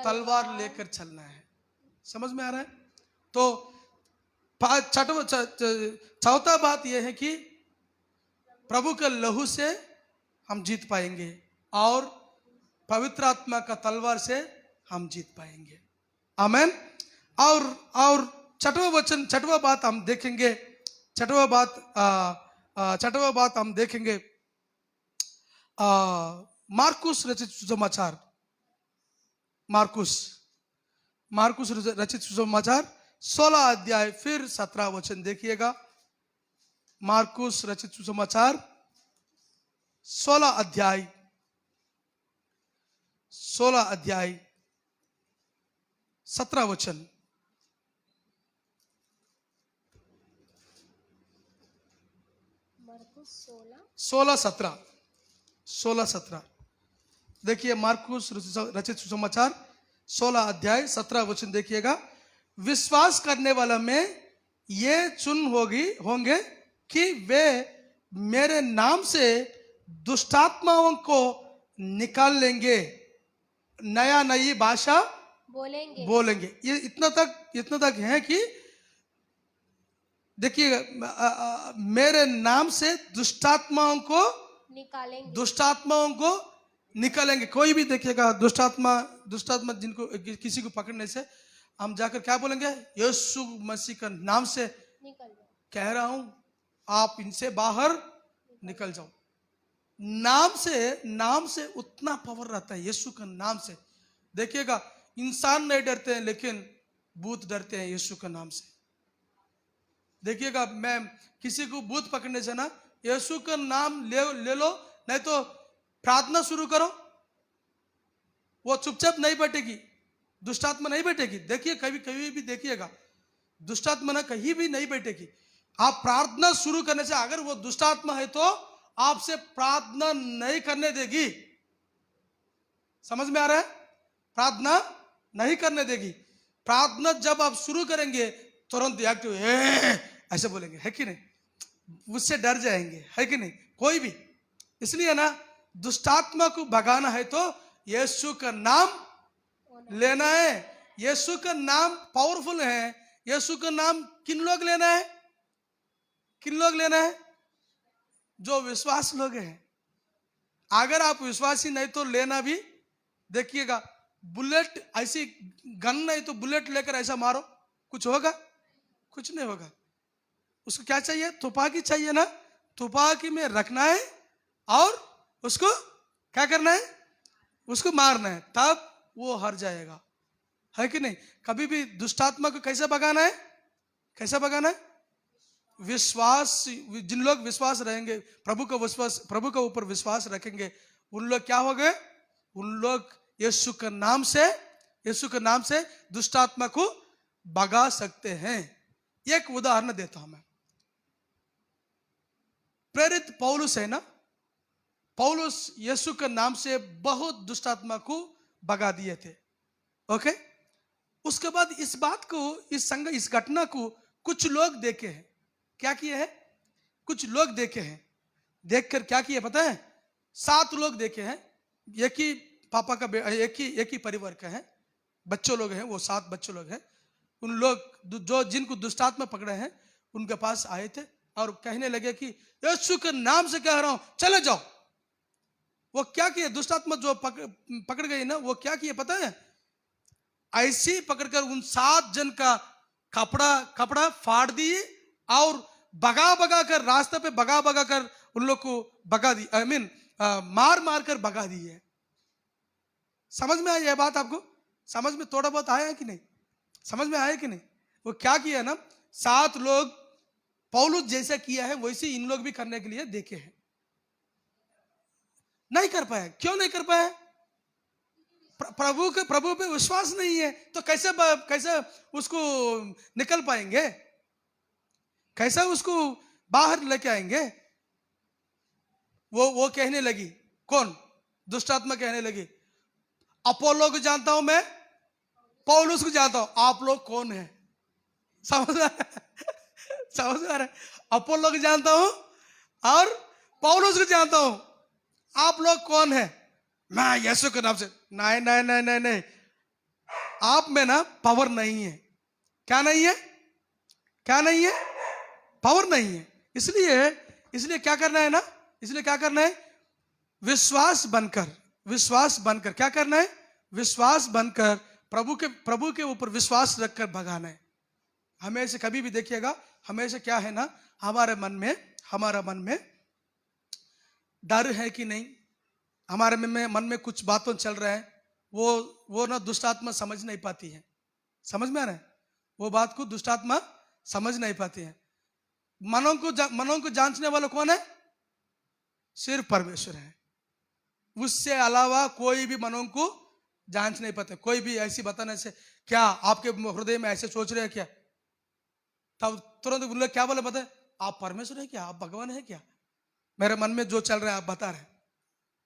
तलवार लेकर चलना है। समझ में आ रहा है? तो चौथा बात यह है कि प्रभु के लहू से हम जीत पाएंगे, और पवित्र आत्मा का तलवार से हम जीत पाएंगे। आमेन। और छठवा बात हम देखेंगे, छठवा बात हम देखेंगे, मार्कुस रचित सुसमाचार, मार्कुस रचित सुसमाचार 16 अध्याय फिर 17 वचन देखिएगा। मार्कुस रचित सुसमाचार 16 अध्याय 17 वचन। मरकुस 16-17 देखिए। मार्कुस रचित सुसमाचार 16 अध्याय 17 वचन देखिएगा। विश्वास करने वाला में ये चुन होंगे कि वे मेरे नाम से दुष्टात्माओं को निकाल लेंगे, नई भाषा बोलेंगे। ये इतना तक है कि देखिए, मेरे नाम से दुष्टात्माओं को निकालेंगे। कोई भी देखिएगा, दुष्टात्मा जिनको किसी को पकड़ने से हम जाकर क्या बोलेंगे? यीशु मसीह का नाम से कह रहा हूं, आप इनसे बाहर निकल जाओ। नाम से उतना पावर रहता है, यीशु का नाम से। देखिएगा, इंसान नहीं डरते हैं, लेकिन भूत डरते हैं यीशु का नाम से। देखिएगा, मैं किसी को भूत पकड़ने से ना, यीशु का नाम ले लो, नहीं तो प्रार्थना शुरू करो, वो चुपचाप नहीं बैठेगी, दुष्टात्मा नहीं बैठेगी। देखिए, कभी भी देखिएगा, दुष्टात्मा ना कहीं भी नहीं बैठेगी। आप प्रार्थना शुरू करने से, अगर वो दुष्टात्मा है तो आपसे प्रार्थना नहीं करने देगी। समझ में आ रहा है? प्रार्थना नहीं करने देगी। प्रार्थना जब आप शुरू करेंगे तुरंत एक्टिव ऐसे बोलेंगे, है कि नहीं? उससे डर जाएंगे, है कि नहीं? कोई भी। इसलिए ना, दुष्टात्मा को भगाना है तो यीशु का नाम लेना है। यीशु का नाम पावरफुल है। यीशु का नाम किन लोग लेना है? जो विश्वास लोग हैं। अगर आप विश्वासी नहीं तो लेना भी। देखिएगा, बुलेट ऐसी गन नहीं तो बुलेट लेकर ऐसा मारो, कुछ होगा? कुछ नहीं होगा। उसको क्या चाहिए? तुपाकी चाहिए ना। तुपाकी में रखना है और उसको क्या करना है? उसको मारना है, तब वो हार जाएगा, है कि नहीं? कभी भी दुष्टात्मा को कैसे भगाना है? विश्वास। जिन लोग विश्वास रहेंगे, प्रभु का ऊपर विश्वास रखेंगे, उन लोग क्या हो गए? उन लोग यीशु के नाम से यीशु के नाम से दुष्ट आत्मा को भगा सकते हैं। एक उदाहरण देता हूं मैं। प्रेरित पौलुस है ना, पौलुस यीशु के नाम से बहुत दुष्ट आत्मा को भगा दिए थे। ओके, उसके बाद इस बात को, इस घटना को कुछ लोग देखे हैं। क्या किए हैं? कुछ लोग देखे हैं। देखकर क्या किए पता है? 7 लोग देखे हैं। एक ही पापा का एक ही परिवार का है, बच्चों लोग हैं, वो 7 बच्चों लोग हैं। उन लोग जो जिनको दुष्टात्मा पकड़े हैं उनके पास आए थे और कहने लगे कि यीशु के नाम से कह रहा हूं चले जाओ। वो क्या किए? दुष्टात्मा जो पकड़ गई ना, वो क्या किए पता है? ऐसे ही पकड़कर उन 7 जन का कपड़ा फाड़ दिए और भगा कर, रास्ते पे भगा कर उन लोग को भगा दी, मार कर भगा दी है। समझ में आई यह बात? आपको समझ में थोड़ा बहुत आया है कि नहीं? समझ में आया कि नहीं? वो क्या किया ना, 7 लोग पौलुस जैसा किया है वैसे इन लोग भी करने के लिए देखे हैं। नहीं कर पाए। क्यों नहीं कर पाए? प्रभु पे विश्वास नहीं है, तो कैसे उसको निकल पाएंगे? कैसे उसको बाहर लेके आएंगे? वो कहने लगी, कौन? दुष्ट आत्मा कहने लगी, अपोलो को जानता हूं मैं, पौलुस को जानता हूं, आप लोग कौन है? समझ में आ रहा है? अपोलो को जानता हूं और पौलुस को जानता हूं, आप लोग कौन है? मैं यीशु के नाम से। नहीं नहीं नहीं नहीं नहीं, आप में ना पावर नहीं है। क्या नहीं है? क्या नहीं है? पावर नहीं है। इसलिए क्या करना है ना, इसलिए क्या करना है? विश्वास बनकर क्या करना है? विश्वास बनकर प्रभु के ऊपर विश्वास रखकर भगाना है। हमेशा कभी भी देखिएगा, हमेशा क्या है ना, हमारा मन में डर है कि नहीं, हमारे मन में कुछ बातों चल रहा है, वो ना दुष्टात्मा समझ नहीं पाती है। समझ में आ रहा है? वो बात को दुष्टात्मा समझ नहीं पाती है। मनों को जांचने वाला कौन है? सिर्फ परमेश्वर है। उससे अलावा कोई भी मनों को जांच नहीं पाते। कोई भी ऐसी बताने से, क्या आपके हृदय में ऐसे सोच रहे हैं क्या, तब तुरंत उन लोग क्या बोले पता है? आप परमेश्वर है क्या? आप भगवान है क्या? मेरे मन में जो चल रहा है आप बता रहे हैं।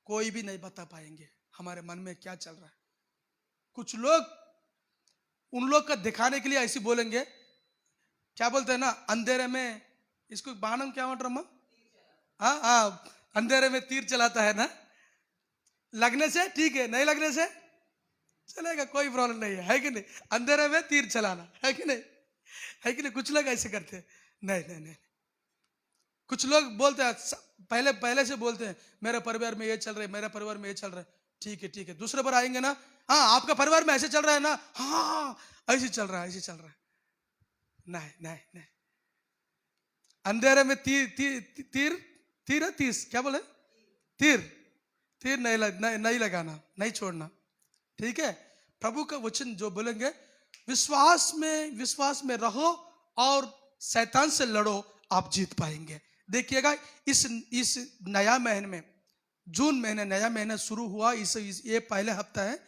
कोई भी नहीं बता पाएंगे हमारे मन में क्या चल रहा है। कुछ लोग उन लोग का दिखाने के लिए ऐसे बोलेंगे, क्या बोलते हैं ना, अंधेरे में, इसको बाणम क्या बोल रहा? हाँ, अंधेरे में तीर चलाता है ना, लगने से ठीक है, नहीं लगने से चलेगा, कोई प्रॉब्लम नहीं है कि नहीं? अंधेरे में तीर चलाना है कि नहीं? है कि नहीं? कुछ लोग ऐसे करते हैं। नहीं नहीं नहीं, कुछ लोग बोलते हैं, पहले से बोलते हैं मेरे परिवार में ये चल रहा है, मेरे परिवार में ये चल रहा है। ठीक है, दूसरे पर आएंगे ना, हाँ आपका परिवार में ऐसे चल रहा है ना, हाँ ऐसे चल रहा है। नहीं, अंधेरे में तीर क्या बोले? तीर नहीं लगाना, नहीं छोड़ना। ठीक है? प्रभु का वचन जो बोलेंगे, विश्वास में रहो और शैतान से लड़ो, आप जीत पाएंगे। देखिएगा, इस नया महीने में, जून महीने, नया महीना शुरू हुआ, ये पहले हफ्ता है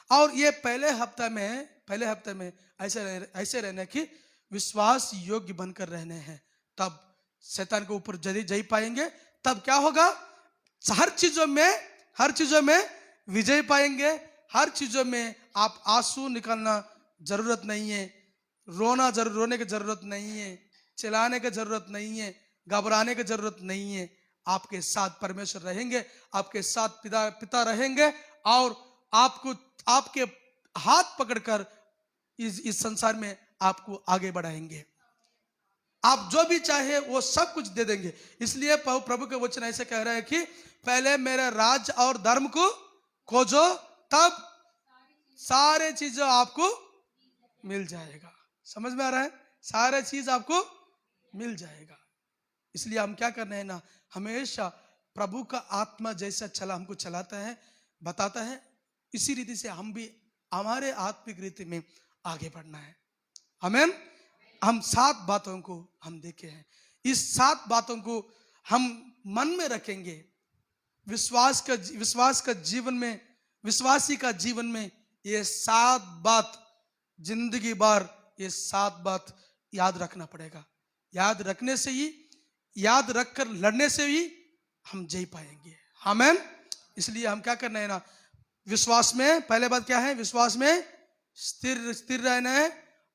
और ये पहले हफ्ता में ऐसे रहने की विश्वास योग्य बनकर रहने हैं, तब शैतान के ऊपर जय पाएंगे। तब क्या होगा? हर चीजों में विजय पाएंगे। हर चीजों में आप आंसू निकालना जरूरत नहीं है, रोने की जरूरत नहीं है, चिल्लाने की जरूरत नहीं है, घबराने की जरूरत नहीं है। आपके साथ परमेश्वर रहेंगे, आपके साथ पिता रहेंगे और आपके हाथ पकड़कर इस संसार में आपको आगे बढ़ाएंगे। आप जो भी चाहे वो सब कुछ दे देंगे। इसलिए प्रभु के वचन ऐसे कह रहे हैं कि पहले मेरे राज्य और धर्म को खोजो, तब सारे चीजें आपको मिल जाएगा। समझ में आ रहा है? सारे चीज आपको मिल जाएगा। इसलिए हम क्या करना है ना, हमेशा प्रभु का आत्मा जैसा हमको चलाता है, बताता है, इसी रीति से हम भी हमारे आत्मिक रीति में आगे बढ़ना है। आमीन। हम 7 बातों को हम देखे हैं। इस 7 बातों को हम मन में रखेंगे। विश्वासी का जीवन में ये 7 बात जिंदगी भर, ये 7 बात याद रखना पड़ेगा। याद रखने से ही, याद रखकर लड़ने से ही हम जीत पाएंगे। आमीन। इसलिए हम क्या करना है ना, विश्वास में, पहले बात क्या है, विश्वास में स्थिर स्थिर रहना है।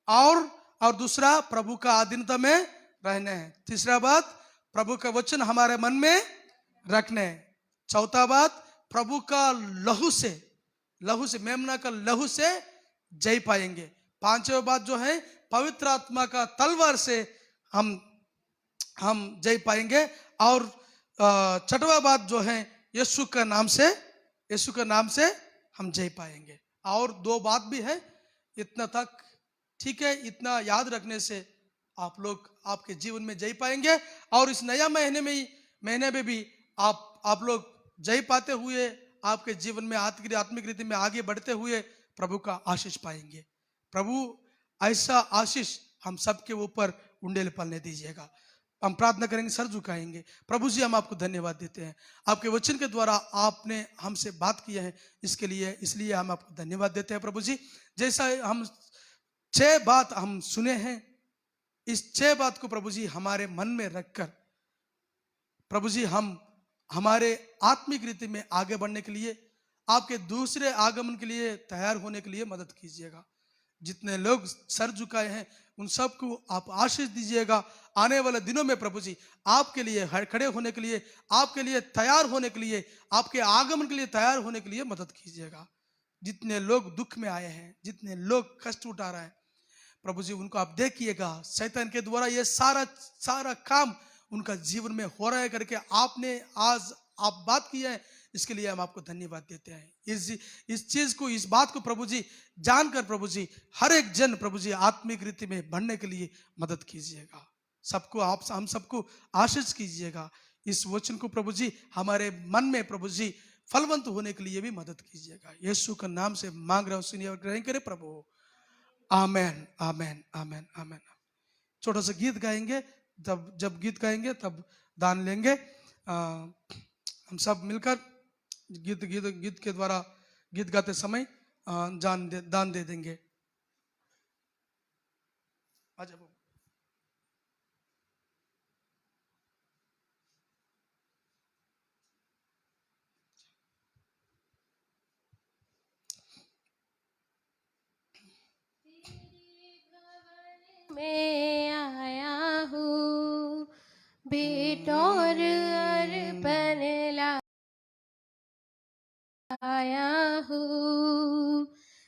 और दूसरा, प्रभु का अधीनता में रहना है। तीसरा बात, प्रभु का वचन हमारे मन में रखना है। चौथा बात, प्रभु का लहू से, मेमना का लहू से जय पाएंगे। पांचवा बात जो है, पवित्र आत्मा का तलवार से हम जय पाएंगे। और छठवा बात जो है, यीशु का नाम से हम जय पाएंगे। और 2 बात भी है, इतना तक ठीक है। इतना याद रखने से आप लोग आपके जीवन में जय पाएंगे। और इस नया महीने में भी आप लोग जय पाते हुए आपके जीवन में आत्मिक रीति में आगे बढ़ते हुए प्रभु का आशीष पाएंगे। प्रभु ऐसा आशीष हम सबके ऊपर उंडेल पलने दीजिएगा। हम प्रार्थना करेंगे, सर झुकाएंगे। प्रभु जी, हम आपको धन्यवाद देते हैं, आपके वचन के द्वारा आपने हमसे बात की है, इसलिए हम आपको धन्यवाद देते हैं। प्रभु जी, जैसा हम 6 बात हम सुने हैं, इस 6 बात को प्रभु जी हमारे मन में रखकर प्रभु जी हम हमारे आत्मिक रीति में आगे बढ़ने के लिए, आपके दूसरे आगमन के लिए तैयार होने के लिए मदद कीजिएगा। जितने लोग सर झुकाए हैं उन सबको आप आशीष दीजिएगा। आने वाले दिनों में प्रभु जी आपके लिए खड़े होने के लिए, आपके लिए तैयार होने के लिए, आपके आगमन के लिए तैयार होने के लिए मदद कीजिएगा। जितने लोग दुख में आए हैं, जितने लोग कष्ट उठा रहे हैं प्रभु जी, उनको आप देखिएगा। शैतान के द्वारा ये सारा काम उनका जीवन में हो रहा है करके आपने आज आप बात की है, इसके लिए हम आपको धन्यवाद देते हैं। इस चीज को, इस बात को प्रभु जी जानकर प्रभु जी हर एक जन प्रभु जी आत्मिक रीति में बढ़ने के लिए मदद कीजिएगा। सबको हम सबको आशीष कीजिएगा। इस वचन को प्रभु जी हमारे मन में प्रभु जी फलवंत होने के लिए भी मदद कीजिएगा। यीशु के नाम से मांग रहा हूं, सुनिए और ग्रहण करें प्रभु। आमेन, आमेन, आमेन, आमेन। छोटा सा गीत गाएंगे, जब गीत गाएंगे तब दान लेंगे। हम सब मिलकर गीत के द्वारा, गीत गाते समय दान दे देंगे। आजा बाबू। मैं आया हूँ, भेंट और अर्पण लाया हूँ।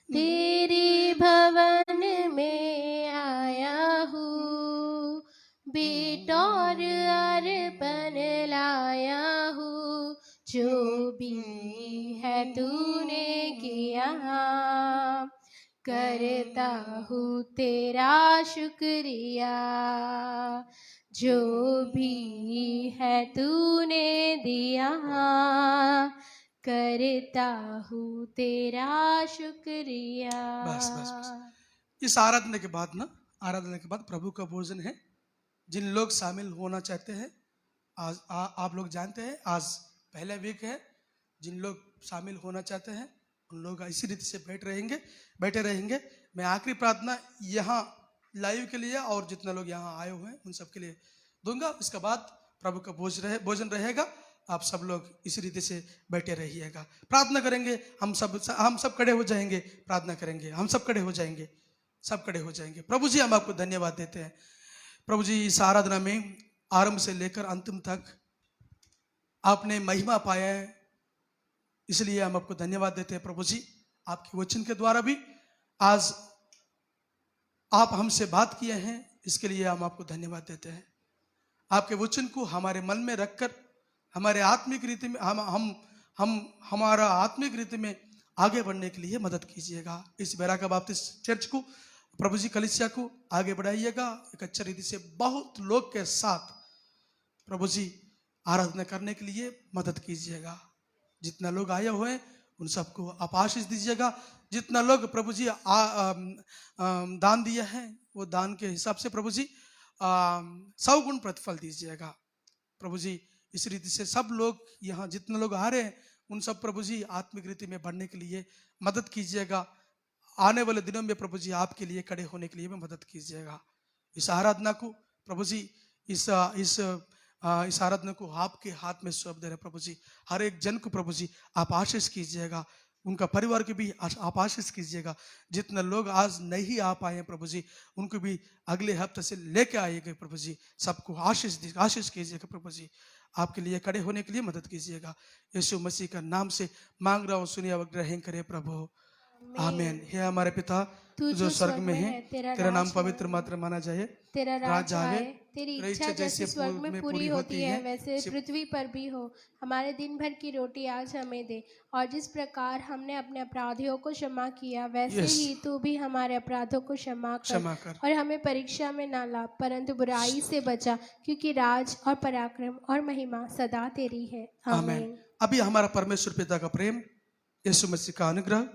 तेरे भवन में आया हूँ, भेंट और अर्पण लाया हूँ। जो भी है तूने किया, करता हूँ तेरा शुक्रिया। जो भी है तूने दिया, करता हूँ तेरा शुक्रिया। बस। इस आराधना के बाद प्रभु का भोजन है। जिन लोग शामिल होना चाहते हैं, आज आप लोग जानते हैं आज पहला वीक है। जिन लोग शामिल होना चाहते हैं उन लोग इसी रीति से बैठे रहेंगे। मैं आखिरी प्रार्थना यहाँ लाइव के लिए और जितने लोग यहाँ आए हुए हैं उन सब के लिए दूंगा। इसके बाद प्रभु का भोजन रहेगा। आप सब लोग इसी रीति से बैठे रहिएगा। प्रार्थना करेंगे, हम सब खड़े हो जाएंगे, प्रार्थना करेंगे, हम सब खड़े हो जाएंगे। प्रभु जी, हम आपको धन्यवाद देते हैं। प्रभु जी, इस आराधना में आरंभ से लेकर अंतिम तक आपने महिमा पाया है, इसलिए हम आपको धन्यवाद देते हैं। प्रभु जी, आपके वचन के द्वारा भी आज आप हमसे बात किए हैं, इसके लिए हम आपको धन्यवाद देते हैं। आपके वचन को हमारे मन में रखकर हमारे आत्मिक रीति में हमारा आत्मिक रीति में आगे बढ़ने के लिए मदद कीजिएगा। इस बेराका बाप्टिस्ट चर्च को प्रभु जी कलीसिया को आगे बढ़ाइएगा। एक अच्छी रीति से बहुत लोग के साथ प्रभु जी आराधना करने के लिए मदद कीजिएगा। जितना लोग आए हुए हैं उन सबको आप आशीष दीजिएगा। जितना लोग प्रभु जी दान दिए हैं वो दान के हिसाब से प्रभु जी 100 गुण प्रतिफल दीजिएगा। प्रभु जी, इस रीति से सब लोग यहाँ जितने लोग आ रहे हैं उन सब प्रभु जी आत्मिक रीति में बढ़ने के लिए मदद कीजिएगा। आने वाले दिनों में प्रभु जी आपके लिए खड़े होने के लिए भी मदद कीजिएगा। इस आराधना को प्रभु जी इस आराधना को आपके हाथ में सौंप दे रहे प्रभु जी। हर एक जन को प्रभु जी आप आशीष कीजिएगा, उनका परिवार को भी आप आशीष कीजिएगा। जितने लोग आज नहीं आ पाए हैं प्रभु जी, उनको भी अगले हफ्ते से लेके आएंगे प्रभु जी। सबको आशीष कीजिएगा प्रभु जी। आपके लिए खड़े होने के लिए मदद कीजिएगा। यीशु मसीह का नाम से मांग रहा हूँ, सुनिए और ग्रहण करें प्रभु। आमीन। हे हमारे पिता तू जो स्वर्ग में है, तेरा नाम पवित्र मात्र माना जाए, तेरा राज आवे, आए, तेरी इच्छा जैसे स्वर्ग में पूरी होती है वैसे पृथ्वी पर भी हो। हमारे दिन भर की रोटी आज हमें दे, और जिस प्रकार हमने अपने अपराधियों को क्षमा किया वैसे Yes. ही तू भी हमारे अपराधों को क्षमा कर। और हमें परीक्षा में ना ला, परंतु बुराई से बचा, क्योंकि राज और पराक्रम और महिमा सदा तेरी है। आमीन। आमीन। अभी हमारा परमेश्वर पिता का प्रेम, यीशु मसीह का अनुग्रह,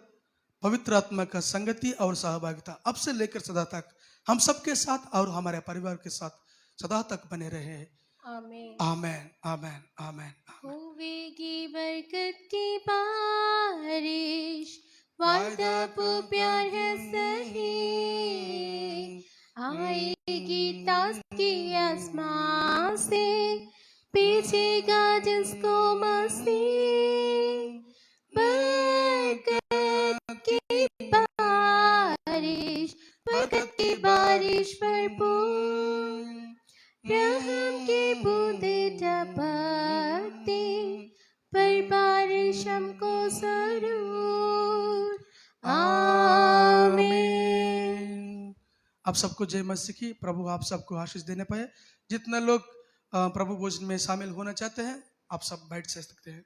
पवित्र आत्मा का संगति और सहभागिता अब से लेकर सदा तक हम सबके साथ और हमारे परिवार के साथ सदा तक बने रहे। आमीन। आमीन आमीन आमीन। होवेगी बरकत की बारिश, वादा वो प्यार है सही, आएगी ताज़गी आसमां से, पीछेगा जिसको मसीह। बरकत की बारिश, बरकत की बारिश भरपूर, रहम की बूंदें टपकती, पर बारिश हमको जरूर। आमीन। आप सबको जय मसीह की। प्रभु आप सबको आशीष देने पाए। जितने लोग प्रभु भोजन में शामिल होना चाहते हैं, आप सब बैठ सकते हैं।